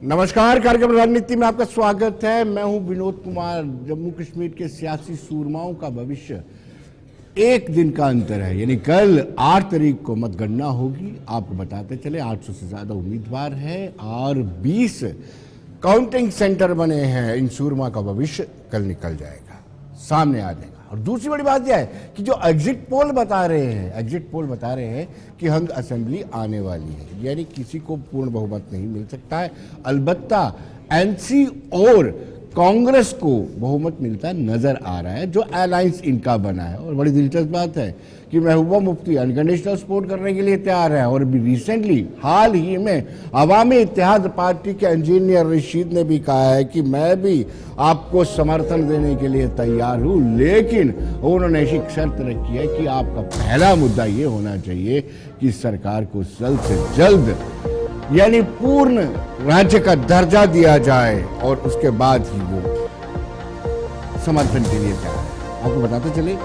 नमस्कार, कार्यक्रम रणनीति में आपका स्वागत है। मैं हूं विनोद कुमार। जम्मू कश्मीर के सियासी सूरमाओं का भविष्य एक दिन का अंतर है, यानी कल 8 तारीख को मतगणना होगी। आपको बताते चले 800 से ज्यादा उम्मीदवार हैं और 20 काउंटिंग सेंटर बने हैं। इन सूरमा का भविष्य कल निकल जाएगा, सामने आ जाएगा। और दूसरी बड़ी बात यह है कि जो एग्जिट पोल बता रहे हैं कि हंग असेंबली आने वाली है, यानी किसी को पूर्ण बहुमत नहीं मिल सकता है। अलबत्ता एनसी और कांग्रेस को बहुमत मिलता नजर आ रहा है, जो अलायंस इनका बना है। और बड़ी दिलचस्प बात है कि महबूबा मुफ्ती अनकंडीशनल सपोर्ट करने के लिए तैयार है। और अभी रिसेंटली हाल ही में अवामी इत्तेहाद पार्टी के इंजीनियर रशीद ने भी कहा है कि मैं भी आपको समर्थन देने के लिए तैयार हूं, लेकिन उन्होंने ऐसी शर्त रखी है कि आपका पहला मुद्दा ये होना चाहिए कि सरकार को जल्द से जल्द यानी पूर्ण राज्य का दर्जा दिया जाए और उसके बाद ही वो समर्थन के लिए तैयार है। आपको बताते चले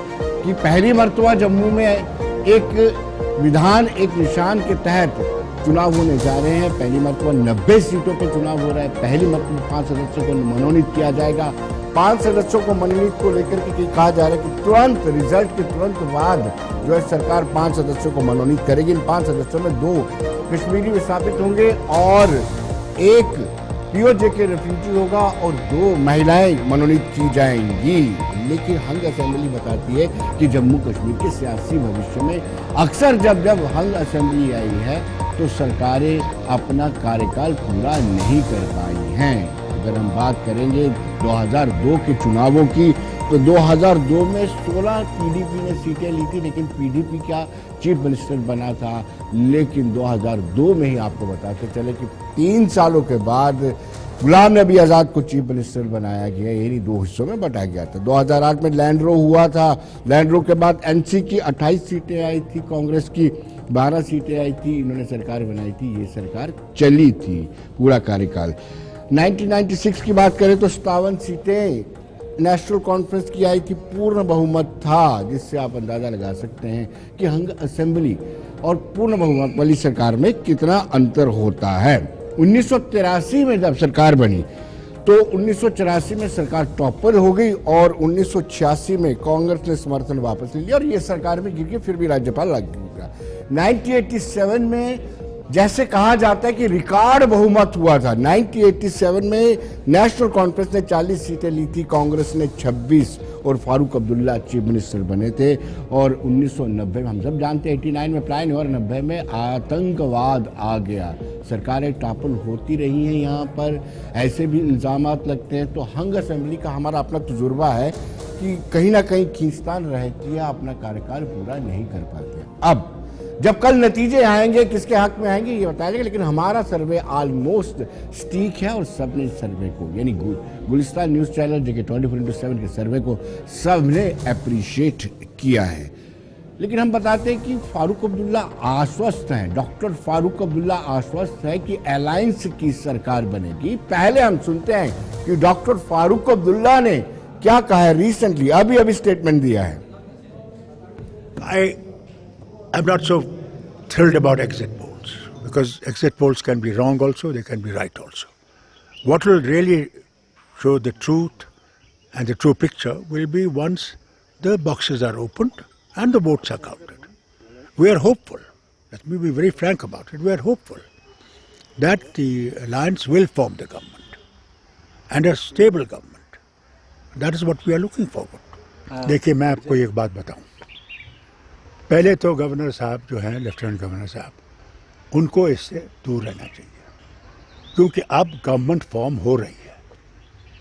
कि पहली मर्तबा जम्मू में एक विधान एक निशान के तहत चुनाव होने जा रहे हैं। पहली मर्तबा 90 सीटों पे चुनाव हो रहा है। पहली मर्तबा 5 सदस्यों को मनोनीत किया जाएगा। 5 सदस्यों को मनोनीत को लेकर के कहा जा रहा है कि तुरंत रिजल्ट के तुरंत बाद जो है सरकार 5 सदस्यों को मनोनीत करेगी। इन 5 सदस्यों में 2 कश्मीरी विस्थापित होंगे और एक पीओजे के रेफ्यूजी होगा और 2 महिलाएं मनोनीत की जाएंगी। लेकिन हंग असेंबली बताती है कि जम्मू कश्मीर के सियासी भविष्य में अक्सर जब हंग असेंबली आई है तो सरकारें अपना कार्यकाल पूरा नहीं कर पाई हैं। अगर हम बात करेंगे 2002 के चुनावों की, तो 2002 में 16 पीडीपी ने सीटें ली थी, लेकिन पीडीपी का चीफ मिनिस्टर बना था। लेकिन 2002 में ही आपको बताते चले कि 3 सालों के बाद गुलाम नबी आजाद को चीफ मिनिस्टर बनाया गया, यानी 2 हिस्सों में बंटा गया था। 2008 में लैंड रो हुआ था। लैंड रो के बाद एनसी की 28 सीटें आई थी, कांग्रेस की 12 सीटें आई थी। इन्होंने सरकार बनाई थी, ये सरकार चली थी पूरा कार्यकाल। 1996 की बात करें तो 57 सीटें नेशनल कॉन्फ्रेंस की आई थी, पूर्ण बहुमत था, जिससे आप अंदाजा लगा सकते हैं कि हंग असेंबली और पूर्ण बहुमत वाली सरकार में कितना अंतर होता है। 1983 में जब सरकार बनी तो 1984 में सरकार टॉपर हो गई और 1986 में कांग्रेस ने समर्थन वापस ले लिया और ये सरकार में गिर गई, फिर भी राज्यपाल लग गया। 1987 में जैसे कहा जाता है कि रिकॉर्ड बहुमत हुआ था। 1987 में नेशनल कॉन्फ्रेंस ने 40 सीटें ली थी, कांग्रेस ने 26 और फारूक अब्दुल्ला चीफ मिनिस्टर बने थे। और 1990 में हम सब जानते हैं 89 में प्लान और 90 में आतंकवाद आ गया। सरकारें टॉपल होती रही हैं, यहाँ पर ऐसे भी इल्ज़ामात लगते हैं। तो हंग असेंबली का हमारा अपना तजुर्बा है कि कहीं ना कहीं खींचतान रहती है, अपना कार्यकाल पूरा नहीं कर पाते। अब जब कल नतीजे आएंगे किसके हक में आएंगे ये बताया जाएगा, लेकिन हमारा सर्वे ऑलमोस्ट स्टीक है और सबने सर्वे को यानी गुलिस्तान न्यूज़ चैनल JK 24/7 के सर्वे को सबने अप्रिशिएट किया है। लेकिन हम बताते हैं कि फारूक अब्दुल्ला आश्वस्त हैं, डॉक्टर फारूक अब्दुल्ला आश्वस्त है कि अलायंस की सरकार बनेगी। पहले हम सुनते हैं कि डॉक्टर फारूक अब्दुल्ला ने क्या कहा है रिसेंटली, अभी स्टेटमेंट दिया है। I'm not so thrilled about exit polls because exit polls can be wrong also, they can be right also. What will really show the truth and the true picture will be once the boxes are opened and the votes are counted. We are hopeful, let me be very frank about it, we are hopeful that the alliance will form the government and a stable government. That is what we are looking forward. देखिए मैं आपको एक बात बताऊं, पहले तो governor साहब जो हैं, लेफ्टिनेंट गवर्नर साहब, उनको इससे दूर रहना चाहिए, क्योंकि अब गवर्नमेंट फॉर्म हो रही है।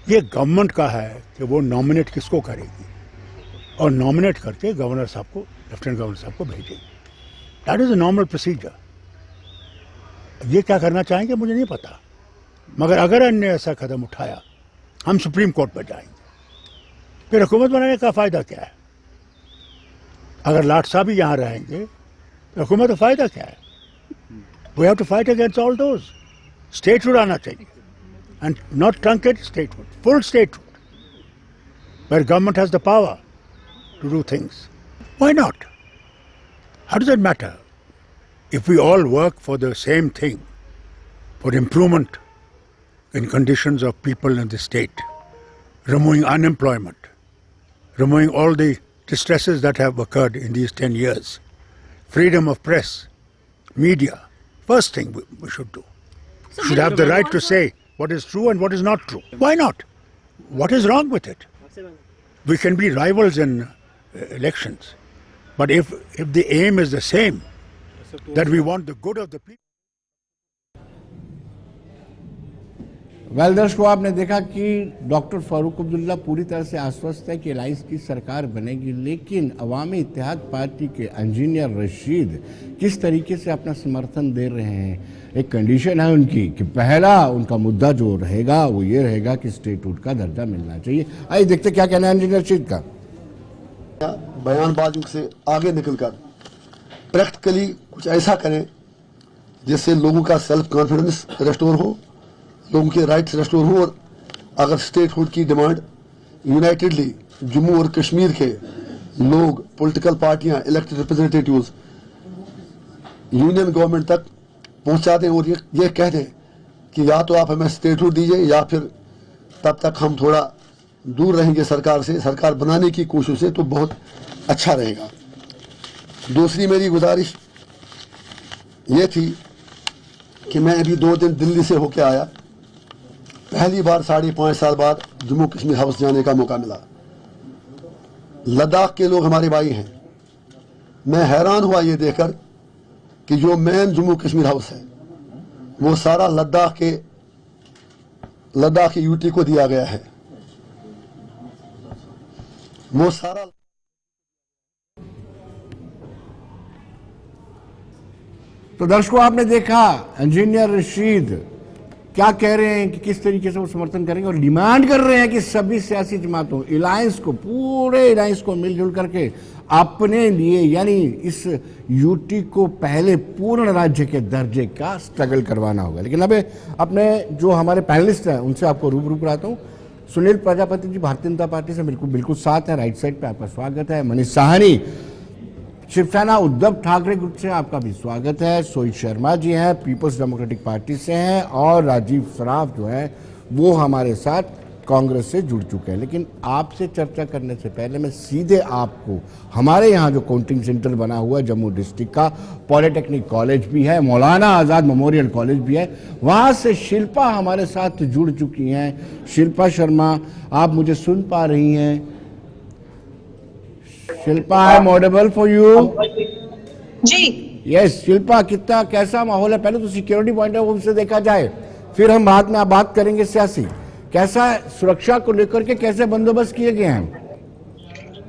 ये गवर्नमेंट का है कि वो नॉमिनेट किसको करेगी और नॉमिनेट करके गवर्नर साहब को, लेफ्टिनेंट गवर्नर साहब को भेजेगी। That is a normal procedure. ये क्या करना चाहेंगे मुझे नहीं पता, मगर अगर इन्होंने ऐसा कदम उठाया हम सुप्रीम कोर्ट पर जाएंगे। फिर हुकूमत बनाने का फ़ायदा क्या है? अगर लाट साहब ही यहाँ रहेंगे तो हुकूमत का फ़ायदा क्या है? We have to fight against all those. Statehood आना चाहिए and not truncate statehood, full statehood, where government has the power to do things. Why not? How does it matter if we all work for the same thing, for improvement in conditions of people in the state, removing unemployment, removing all the distresses that have occurred in these 10 years, freedom of press, media, first thing we should do. We should have the right to say what is true and what is not true. Why not? What is wrong with it? We can be rivals in elections, but if the aim is the same, that we want the good of the people. Well दर्शकों, आपने देखा कि doctor Farooq Abdullah पूरी तरह से आश्वस्त है कि अलायंस की सरकार बनेगी, लेकिन अवामी इत्तेहाद पार्टी के इंजीनियर रशीद किस तरीके से अपना समर्थन दे रहे हैं। एक कंडीशन है उनकी कि पहला उनका मुद्दा जो रहेगा वो ये रहेगा कि स्टेटहुड का दर्जा मिलना चाहिए। आइए देखते क्या कहना है इंजीनियर रशीद का। बयानबाजियों से आगे निकलकर प्रैक्टिकली कुछ ऐसा करें जिससे लोगों का सेल्फ कॉन्फिडेंस रेस्टोर हो, लोगों के राइट्स रेस्टोर हो, और अगर स्टेटहुड की डिमांड यूनाइटेडली जम्मू और कश्मीर के लोग, पॉलिटिकल पार्टियां, इलेक्टेड रिप्रेजेंटेटिव्स यूनियन गवर्नमेंट तक पहुंचा दें और ये कह दें कि या तो आप हमें स्टेटहुड दीजिए या फिर तब तक हम थोड़ा दूर रहेंगे सरकार से, सरकार बनाने की कोशिश से, तो बहुत अच्छा रहेगा। दूसरी मेरी गुजारिश ये थी कि मैं अभी 2 दिन दिल्ली से होके आया, पहली बार 5.5 साल बाद जम्मू कश्मीर हाउस जाने का मौका मिला। लद्दाख के लोग हमारे भाई हैं। मैं हैरान हुआ ये देखकर कि जो मेन जम्मू कश्मीर हाउस है वो सारा लद्दाख की यूटी को दिया गया है। वो सारा तो दर्शकों, आपने देखा इंजीनियर रशीद क्या कह रहे हैं कि किस तरीके से वो समर्थन करेंगे और डिमांड कर रहे हैं कि सभी सियासी जमातों, अलायंस को, पूरे अलायंस को मिलजुल करके अपने लिए, यानी इस यूटी को पहले पूर्ण राज्य के दर्जे का स्ट्रगल करवाना होगा। लेकिन अब अपने जो हमारे पैनलिस्ट हैं उनसे आपको रूबरू कराता हूँ। सुनील प्रजापति जी भारतीय जनता पार्टी से बिल्कुल साथ है, राइट साइड पे आपका स्वागत है। मनीष साहनी शिवसेना उद्धव ठाकरे ग्रुप से आपका भी स्वागत है। सोहित शर्मा जी हैं पीपल्स डेमोक्रेटिक पार्टी से हैं, और राजीव सराफ जो है वो हमारे साथ कांग्रेस से जुड़ चुके हैं। लेकिन आपसे चर्चा करने से पहले मैं सीधे आपको, हमारे यहाँ जो काउंटिंग सेंटर बना हुआ है जम्मू डिस्ट्रिक्ट का, पॉलिटेक्निक कॉलेज भी है, मौलाना आज़ाद मेमोरियल कॉलेज भी है, वहाँ से शिल्पा हमारे साथ जुड़ चुकी हैं। शिल्पा शर्मा, आप मुझे सुन पा रही हैं? Shilpa, I am audible for you? जी यस शिल्पा, कितना कैसा माहौल है? पहले तो सिक्योरिटी पॉइंट ऑफ व्यू से देखा जाए, फिर हम बाद में बात करेंगे सियासी। कैसा सुरक्षा को लेकर के कैसे बंदोबस्त किए गए हैं?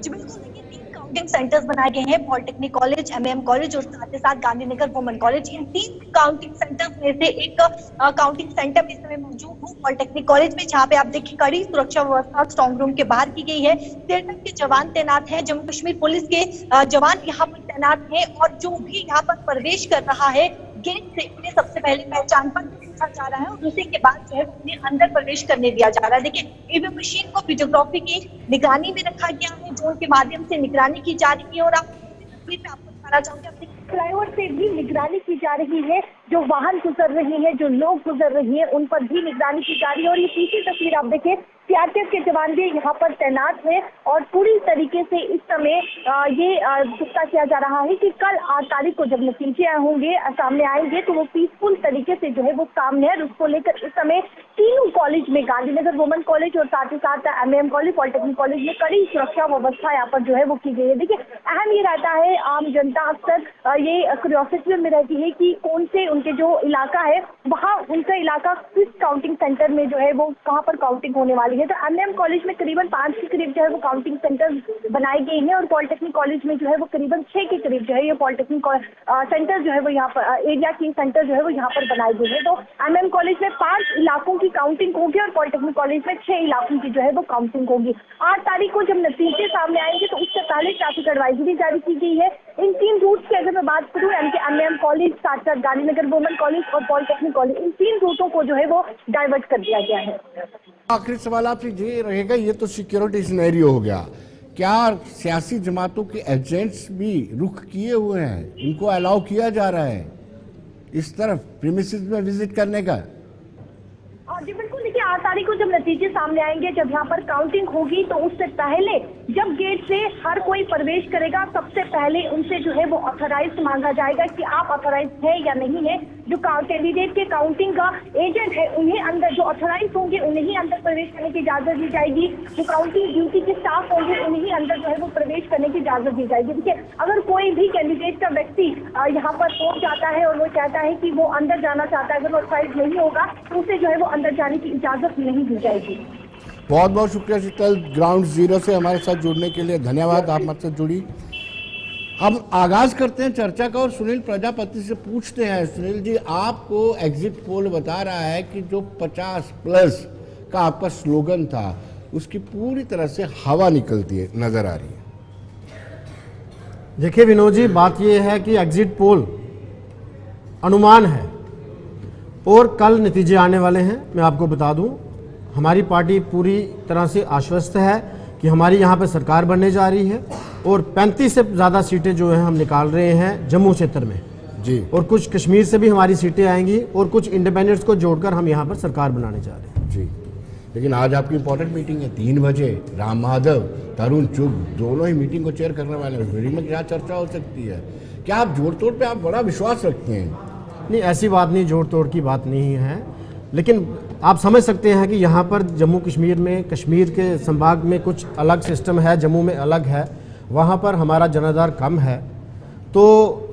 जी बिल्कुल, देखिए 3 काउंटिंग सेंटर्स बनाए गए हैं, पॉलिटेक्निक कॉलेज, एमएएम कॉलेज और साथ ही साथ गांधीनगर वुमेन कॉलेज। इन 3 काउंटिंग सेंटर्स में से एक काउंटिंग सेंटर इस समय मौजूद हूँ पॉलिटेक्निक कॉलेज में, जहाँ पे आप देखिए कड़ी सुरक्षा व्यवस्था स्ट्रॉन्ग रूम के बाहर की गई है। सेना के जवान तैनात हैं, जम्मू कश्मीर पुलिस के जवान यहाँ पर तैनात हैं, और जो भी यहाँ पर प्रवेश कर रहा है गेट से उन्हें सबसे पहले पहचान पत्र पूछा जा रहा है और उसी के बाद जो है उन्हें अंदर प्रवेश करने दिया जा रहा है। देखिए ईवीएम मशीन को वीडियोग्राफी की निगरानी में रखा गया है, ड्रोन के माध्यम से निगरानी की जा रही है, और आप तस्वीर में आपको दिखाना चाहूंगी, फ्लाईओवर से भी निगरानी की जा रही है। जो वाहन गुजर रहे हैं, जो लोग गुजर रहे हैं, उन पर भी निगरानी की जा रही है। और ये तीसरी तस्वीर आप देखिए, सीआरपीएफ के जवान भी यहाँ पर तैनात है, और पूरी तरीके से इस समय ये पुख्ता किया जा रहा है कि कल 8 तारीख को जब नतीजे होंगे, सामने आएंगे, तो वो पीसफुल तरीके से जो है वो सामने है। उसको लेकर इस समय तीनों कॉलेज में, गांधीनगर वुमेन कॉलेज और साथ ही साथ एमएएम कॉलेज, पॉलिटेक्निक कॉलेज में कड़ी सुरक्षा व्यवस्था यहाँ पर जो है वो की गई है। देखिए अहम ये रहता है, आम जनता अक्सर ये क्यूरियोसिटी में रहती है कि कौन से उनके जो इलाका है वहाँ उनका इलाका किस काउंटिंग सेंटर में जो है वो कहाँ पर काउंटिंग होने वाली है। तो एमएएम कॉलेज में करीबन 5 के करीब जो है वो काउंटिंग सेंटर बनाए गए हैं, और पॉलिटेक्निक कॉलेज में जो है वो करीबन 6 के करीब जो है ये पॉलिटेक्निक सेंटर जो है वो यहाँ पर एरिया की सेंटर जो है वो यहाँ पर बनाए गए हैं। तो एमएएम कॉलेज में 5 इलाकों की काउंटिंग होगी और पॉलिटेक्निक कॉलेज में 6 इलाकों की जो है वो काउंटिंग होगी। 8 तारीख को जब नतीजे सामने आएंगे तो उससे पहले ट्रैफिक एडवाइजरी जारी की गई है। इन 3 रूट की अगर मैं बात करूँ, एमएएम कॉलेज, साथ साथ गांधीनगर वुमेन कॉलेज और पॉलिटेक्निक कॉलेज, इन 3 रूटों को जो है वो डाइवर्ट कर दिया गया है। आखिरी सवाल आपसे ये रहेगा, ये तो सिक्योरिटी सिनेरियो हो गया, क्या सियासी जमातों के एजेंट्स भी रुख किए हुए हैं, इनको अलाउ किया जा रहा है इस तरफ प्रीमिसेस में विजिट करने का? जी बिल्कुल, तारीख को जब नतीजे सामने आएंगे, जब यहाँ पर काउंटिंग होगी, तो उससे पहले जब गेट से हर कोई प्रवेश करेगा, सबसे पहले उनसे जो है वो ऑथराइज मांगा जाएगा कि आप ऑथराइज है या नहीं है। जो कैंडिडेट के काउंटिंग का एजेंट है, उन्हें अंदर, जो ऑथराइज होंगे उन्हें ही अंदर प्रवेश करने की इजाजत दी जाएगी। जो काउंटिंग ड्यूटी के स्टाफ होंगे उन्हें ही अंदर जो है वो प्रवेश करने की इजाजत दी जाएगी। देखिए, अगर कोई भी कैंडिडेट का व्यक्ति यहाँ पर पहुंच जाता है और वो चाहता है कि वो अंदर जाना चाहता है, अगर वो ऑथराइज नहीं होगा तो उसे जो है वो अंदर जाने की इजाजत नहीं दी जाएगी। बहुत बहुत शुक्रिया शीतल, ग्राउंड जीरो से हमारे साथ जुड़ने के लिए धन्यवाद, आप मुझसे जुड़ी। हम आगाज करते हैं चर्चा का और सुनील प्रजापति से पूछते हैं। सुनील जी, आपको एग्जिट पोल बता रहा है कि जो 50+ का आपका स्लोगन था उसकी पूरी तरह से हवा निकलती है, नजर आ रही है। देखिए विनोद जी, बात यह है कि एग्जिट पोल अनुमान है और कल नतीजे आने वाले हैं। मैं आपको बता दूं, हमारी पार्टी पूरी तरह से आश्वस्त है कि हमारी यहाँ पे सरकार बनने जा रही है और 35 से ज़्यादा सीटें जो हैं हम निकाल रहे हैं जम्मू क्षेत्र में जी, और कुछ कश्मीर से भी हमारी सीटें आएंगी और कुछ इंडिपेंडेंट्स को जोड़कर हम यहाँ पर सरकार बनाने जा रहे हैं जी। लेकिन आज आपकी इंपॉर्टेंट मीटिंग है 3 बजे, राम माधव, तरुण चुग दोनों ही मीटिंग को चेयर करने वाले हैं। मीटिंग में क्या चर्चा हो सकती है? क्या आप जोड़ तोड़ पे आप बड़ा विश्वास रखते हैं? नहीं, ऐसी बात नहीं, जोड़ तोड़ की बात नहीं है, लेकिन आप समझ सकते हैं कि यहाँ पर जम्मू कश्मीर में, कश्मीर के संभाग में कुछ अलग सिस्टम है, जम्मू में अलग है, वहाँ पर हमारा जनाधार कम है। तो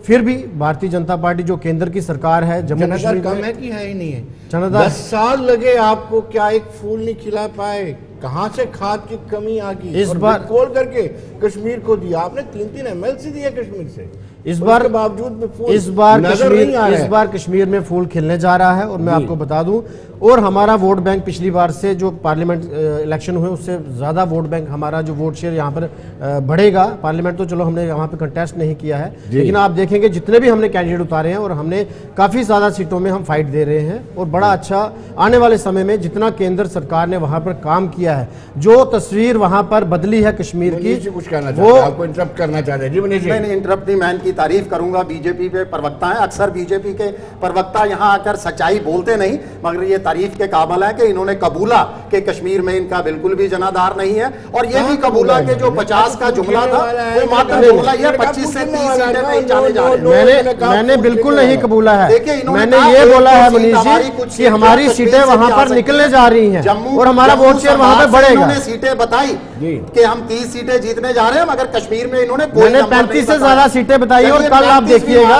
फिर भी भारतीय जनता पार्टी जो केंद्र की सरकार है, जम्मू जनाधार कश्मीर कम है कि है ही नहीं है? जनाधार 10 साल लगे आपको, क्या एक फूल नहीं खिला पाए? कहाँ से खाद की कमी आ गई? इस बार खोल करके कश्मीर को दिया आपने, 3-3 MLC दिया कश्मीर से, इस बार बावजूद में फूल इस बार नजर नहीं आ रहा है। इस बार कश्मीर में फूल खिलने जा रहा है और मैं आपको बता दूं, और हमारा वोट बैंक पिछली बार से जो पार्लियामेंट इलेक्शन हुए उससे ज़्यादा वोट बैंक, हमारा जो वोट शेयर यहाँ पर बढ़ेगा। पार्लियामेंट तो चलो हमने यहाँ पे कंटेस्ट नहीं किया है, लेकिन आप देखेंगे जितने भी हमने कैंडिडेट उतारे हैं और हमने काफ़ी ज़्यादा सीटों में हम फाइट दे रहे हैं और बड़ा अच्छा आने वाले समय में जितना केंद्र सरकार ने वहाँ पर काम किया है, जो तस्वीर वहाँ पर बदली है कश्मीर की, कुछ कहना वो आपको इंटरप्ट करना चाह रहे हैं। जी मनीष जी। नहीं, इंटरप्ट नहीं, मैं इनकी तारीफ करूंगा। बीजेपी के प्रवक्ता हैं, अक्सर बीजेपी के प्रवक्ता यहां आकर सच्चाई बोलते नहीं, मगर ये तारीफ के काबिल है कि इन्होंने कबूला कि कश्मीर में इनका बिल्कुल भी जनाधार नहीं है, और ये भी कबूला कि जो 50 का जुमला था वो मात्र जुमला ही है। 25 से 30 सीटें नहीं जाने जा रहे हैं। मैंने बिल्कुल नहीं कबूला है। देखिए, इन्होंने मैंने ये बोला है मनीष जी कि हमारी सीटें वहां पर निकलने जा रही हैं और हमारा वोट शेयर वहां पर बढ़ेगा। इन्होंने सीटें बताई कि हम 30 सीटें जीतने जा रहे हैं, मगर कश्मीर में इन्होंने कोई 35 से ज्यादा सीटें बताई और कल आप देखिएगा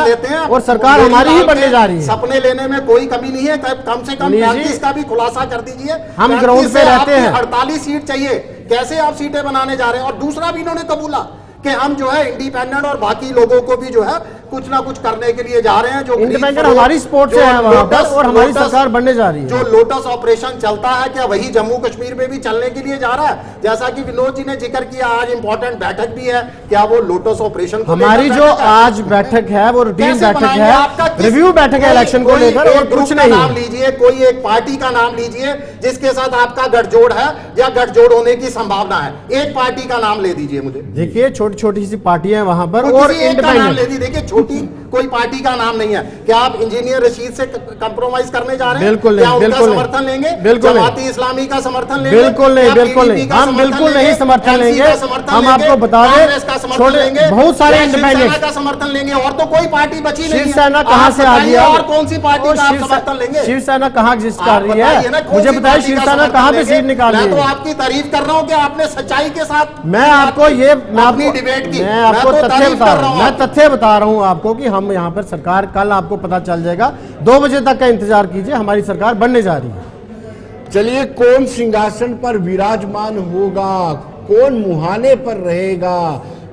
और सरकार हमारी ही बनने जा रही है। सपने लेने में कोई कमी नहीं है, कम से कम 35 का भी खुलासा कर दीजिए। हम ग्राउंड पे रहते हैं। 48 सीट चाहिए, कैसे आप सीटें बनाने जा रहे हैं? और दूसरा भी इन्होंने कबूला कि हम जो है इंडिपेंडेंट और बाकी लोगों को भी जो है कुछ ना कुछ करने के लिए जा रहे हैं। जो इंडिपेंडेंट हमारी सपोर्ट से है वहां पर और हमारी सरकार बनने जा रही है। जो लोटस ऑपरेशन चलता है, क्या वही जम्मू कश्मीर में भी चलने के लिए जा रहा है? जैसा कि विनोद जी ने जिक्र किया, आज इंपॉर्टेंट बैठक भी है, क्या वो लोटस ऑपरेशन हमारी जो आज बैठक है वो रूटीन बैठक है, रिव्यू बैठक है इलेक्शन को लेकर और कुछ नहीं। नाम लीजिए, कोई एक पार्टी का नाम लीजिए जिसके साथ आपका गठजोड़ है या गठजोड़ होने की संभावना है, एक पार्टी का नाम ले दीजिए मुझे। देखिए, छोटी छोटी सी पार्टियां हैं वहां पर और इंडिपेंडेंट, देखिए छोटी कोई पार्टी का नाम नहीं है। क्या आप इंजीनियर रशीद से कंप्रोमाइज करने जा रहे हैं? बिल्कुल क्या नहीं, उनका बिल्कुल समर्थन लेंगे? बिल्कुल जमाती इस्लामी का समर्थन लेंगे? बिल्कुल नहीं, बिल्कुल नहीं, हम बिल्कुल नहीं समर्थन लेंगे। हम आपको बता दें, छोटे बहुत सारे इंडिपेंडेंट का समर्थन लेंगे, और तो कोई पार्टी बची नहीं है। शिवसेना कहां से आ गया? और कौन सी पार्टी का आप समर्थन लेंगे? शिवसेना कहां एग्जिस्ट कर रही है? मुझे बताइए, शिवसेना कहां पे सीट निकाल रही है? मैं तो आपकी तारीफ कर रहा हूं कि आपने सच्चाई के साथ मैं आपको ये अपनी डिबेट की, मैं आपको तथ्य बता रहा हूं, मैं तथ्य बता रहा हूं आपको कि हम यहाँ पर सरकार, कल आपको पता चल जाएगा। 2 बजे तक का इंतजार कीजिए, हमारी सरकार बनने जा रही है। चलिए, कौन सिंहासन पर विराजमान होगा, कौन मुहाने पर रहेगा,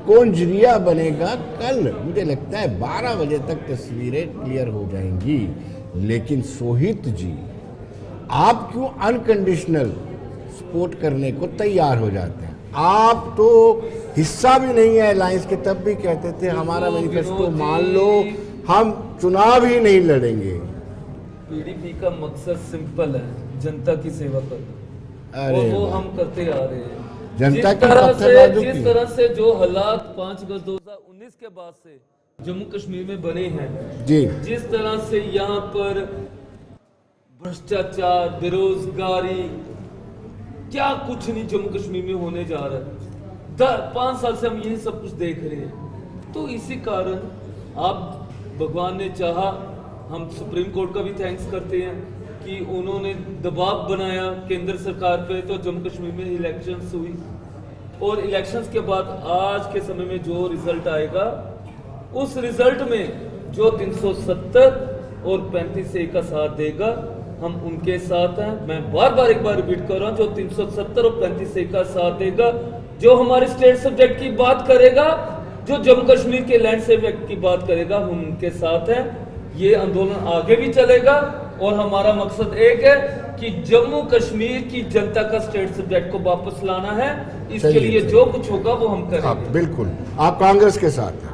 कौन जरिया बनेगा, कल मुझे लगता है 12 बजे तक तस्वीरें क्लियर हो जाएंगी। लेकिन सोहित जी, आप क्यों अनकंडीशनल सपोर्ट करने को तैयार हो जाते हैं? आप तो हिस्सा भी नहीं है अलायंस के, तब भी कहते थे हमारा मैनिफेस्टो मान लो, हम चुनाव ही नहीं लड़ेंगे। पीडीपी का मकसद सिंपल है, जनता की सेवा करना, और वो हम करते आ रहे हैं। जनता की जिस तरह से जो हालात 5 अगस्त 2019 के बाद से जम्मू कश्मीर में बने हैं जी, जिस तरह से यहाँ पर भ्रष्टाचार, बेरोजगारी, क्या कुछ नहीं जम्मू कश्मीर में होने जा रहा है। 5 साल से हम यही सब कुछ देख रहे हैं। तो इसी कारण आप भगवान ने चाहा, हम सुप्रीम कोर्ट का भी थैंक्स करते हैं कि उन्होंने दबाव बनाया केंद्र सरकार पे, तो जम्मू कश्मीर में इलेक्शंस हुई और इलेक्शंस के बाद आज के समय में जो रिजल्ट आएगा, उस रिजल्ट में जो 370 और 35A का साथ देगा, हम उनके साथ हैं। मैं बार बार एक बार रिपीट कर रहा हूं, जो 370 और 35A का साथ देगा, जो हमारे स्टेट सब्जेक्ट की बात करेगा, जो जम्मू कश्मीर के लैंड सब्जेक्ट की बात करेगा, हम उनके साथ हैं। ये आंदोलन आगे भी चलेगा और हमारा मकसद एक है कि जम्मू कश्मीर की जनता का स्टेट सब्जेक्ट को वापस लाना है। इसके लिए जो कुछ होगा वो हम करेंगे। बिल्कुल, आप कांग्रेस के साथ हैं।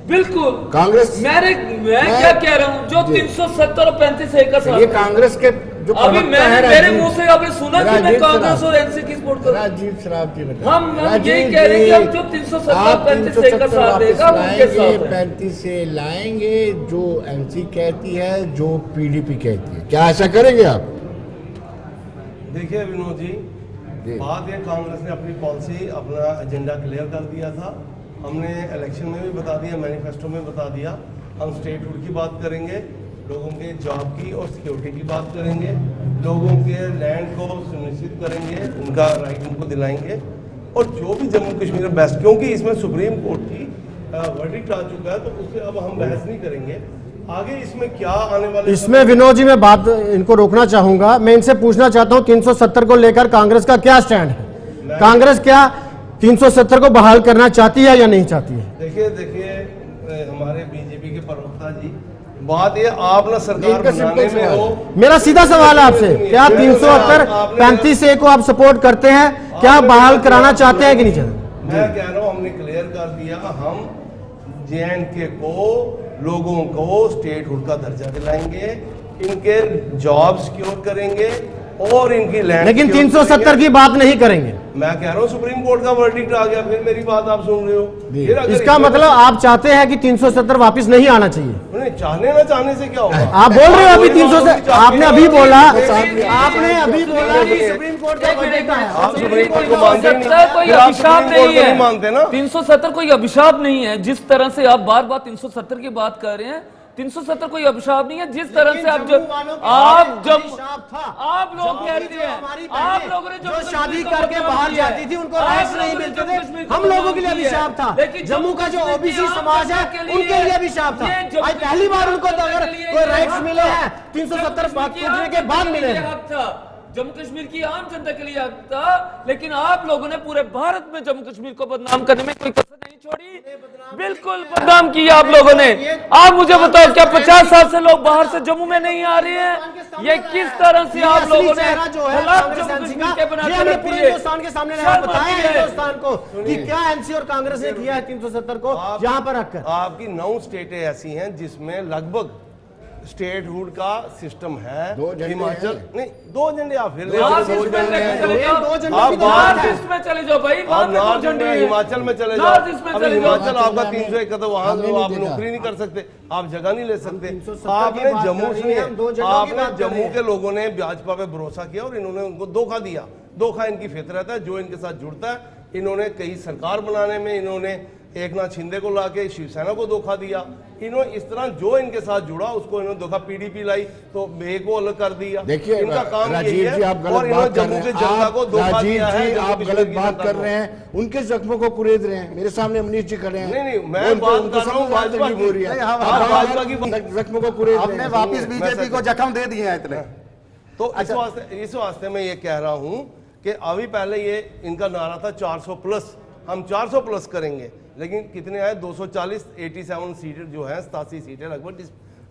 बिल्कुल कांग्रेस, मैं क्या कह रहा हूँ, जो 370 और 35A का साथ, ये कांग्रेस के जो अभी मेरे मुंह से आपने सुना कि मैं कांग्रेस और एनसी की सपोर्ट कर रहा हूं। राजीव श्राव जी बताइए। हम यही कह रहे हैं कि हम जो 370 35A का साथ देगा उनके साथ है। 35A लाएंगे जो एनसी कहती है, जो पीडीपी कहती है। क्या ऐसा करेंगे आप? देखिए विनोद जी, बात ये कांग्रेस ने अपनी पॉलिसी, अपना एजेंडा क्लियर कर दिया था। हमने इलेक्शन में भी बता दिया, मैनिफेस्टो में बता दिया। हम स्टेटहुड की बात करेंगे, लोगों के जॉब की और सिक्योरिटी की बात करेंगे, लोगों के लैंड को सुनिश्चित करेंगे, उनका राइट उनको दिलाएंगे, और जो भी जम्मू कश्मीर में बेस्ट, क्योंकि इसमें सुप्रीम कोर्ट की वर्डिक्ट आ चुका है, तो उससे अब हम बहस नहीं करेंगे। आगे इसमें क्या आने वाले, इसमें विनोद जी मैं बात इनको रोकना चाहूंगा। मैं इनसे पूछना चाहता हूं 370 को लेकर कांग्रेस का क्या स्टैंड है? कांग्रेस क्या 370 को बहाल करना चाहती है या नहीं चाहती है? देखिए हमारे बीजेपी के प्रवक्ता जी, बात ये आप ना सरकार बनाने में हो। मेरा सीधा सवाल है आपसे, क्या 370 35A को आप सपोर्ट करते हैं? क्या बहाल कराना चाहते हैं कि नहीं चाहते? मैं कह रहा हूँ हमने क्लियर कर दिया, हम JNK को, लोगों को स्टेटहुड का दर्जा दिलाएंगे, इनके जॉब सिक्योर करेंगे और इनकी लैंड। लेकिन 370 की बात नहीं करेंगे। मैं कह रहा हूँ सुप्रीम कोर्ट का वर्डिक्ट आ गया, फिर मेरी बात आप सुन रहे हो। फिर अगर इसका मतलब आप चाहते हैं कि 370 वापस नहीं आना चाहिए? नहीं, चाहने ना चाहने से क्या होगा? आप बोल रहे हो अभी 370, आपने अभी बोला कि सुप्रीम कोर्ट का वर्डिक्ट आया। आप सुप्रीम कोर्ट को मानते नहीं, कोई अभिशाप नहीं है, मानते ना। 370 कोई अभिशाप नहीं है। जिस तरह से आप बार बार 370 की बात कर रहे हैं, 370 कोई अभिशाप नहीं है। जिस तरह से आप लोग कहते हैं, आप लोगों ने जो शादी करके बाहर जाती थी उनको राइट्स नहीं मिलते थे, हम लोगों के लिए अभिशाप था। जम्मू का जो ओबीसी समाज है उनके लिए अभिशाप था। आज पहली बार उनको तो अगर कोई राइट्स मिले हैं 370 टूटने के बाद मिले हैं। जम्मू कश्मीर की आम जनता के लिए हक था, लेकिन आप लोगों ने पूरे भारत में जम्मू कश्मीर को बदनाम करने में कोई कसर नहीं छोड़ी। बिल्कुल बदनाम किया आप लोगों ने। आप मुझे बताओ, क्या 50 साल से लोग बाहर से जम्मू में नहीं आ रहे हैं? ये किस तरह से आप लोगों ने हालात जम्मू कश्मीर के बना के रख दिए? हिंदुस्तान के सामने बताया हिंदुस्तान को कि क्या एनसी और कांग्रेस ने किया है 370 को यहाँ पर रखकर। आपकी 9 स्टेटें ऐसी हैं जिसमें लगभग स्टेटहुड का सिस्टम है। हिमाचल नहीं, 2 झंडे आप फिर नॉर्थ ईस्ट में चले जाओ भाई, हिमाचल में चले जाओ। अब हिमाचल आपका 301 तो वहां आप नौकरी नहीं कर सकते, आप जगह नहीं ले सकते। आपने जम्मू से, आपने जम्मू के लोगों ने भाजपा पे भरोसा किया और इन्होंने उनको धोखा दिया। धोखा इनकी फितरत है, जो इनके साथ जुड़ता है। इन्होंने कई सरकार बनाने में इन्होंने एकनाथ शिंदे को लाके शिवसेना को धोखा दिया। इन्होंने इस तरह जो इनके साथ जुड़ा उसको इन्होंने धोखा, पीडीपी लाई तो बे को अलग कर दिया। देखिए इनका काम राजीव जी, आप गलत बात कर रहे हैं। आप गलत बात कर रहे हैं, उनके जख्मों को कुरेद रहे हैं। मेरे सामने मनीष जी कर रहे हैं। नहीं, मैं बात कर रहा हूँ भाजपा की जख्मों को कुरेद रहे आपने वापिस बीजेपी को जख्म दे दिए हैं इतने। तो इस वास्ते मैं ये कह रहा हूँ कि अभी पहले ये इनका नारा था 400 प्लस, हम 400 प्लस करेंगे, लेकिन कितने आए? 240, 87 सीटें जो है, 87 सीटें लगभग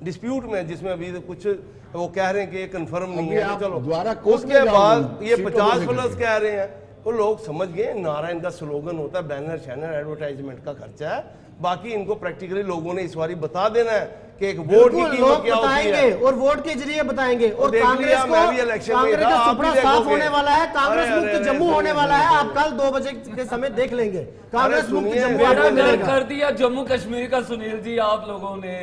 डिस्प्यूट में, जिसमें अभी कुछ वो कह रहे हैं कि ये कंफर्म नहीं है। तो चलो उसके बाद ये 50 प्लस कह रहे हैं, तो लोग समझ गए नारा इनका स्लोगन होता है, बैनर शैनर एडवर्टाइजमेंट का खर्चा है। बाकी इनको प्रैक्टिकली लोगों ने इस बारी बता देना है कि एक वोट की कीमत क्या होती है, और वोट के जरिए बताएंगे। और कांग्रेस को का सुपड़ा साफ होने वाला है, कांग्रेस मुक्त जम्मू होने वाला है। आप कल 2 बजे के समय देख लेंगे, कांग्रेस मुक्त जम्मू कर दिया जम्मू कश्मीर का। सुनील जी, आप लोगों ने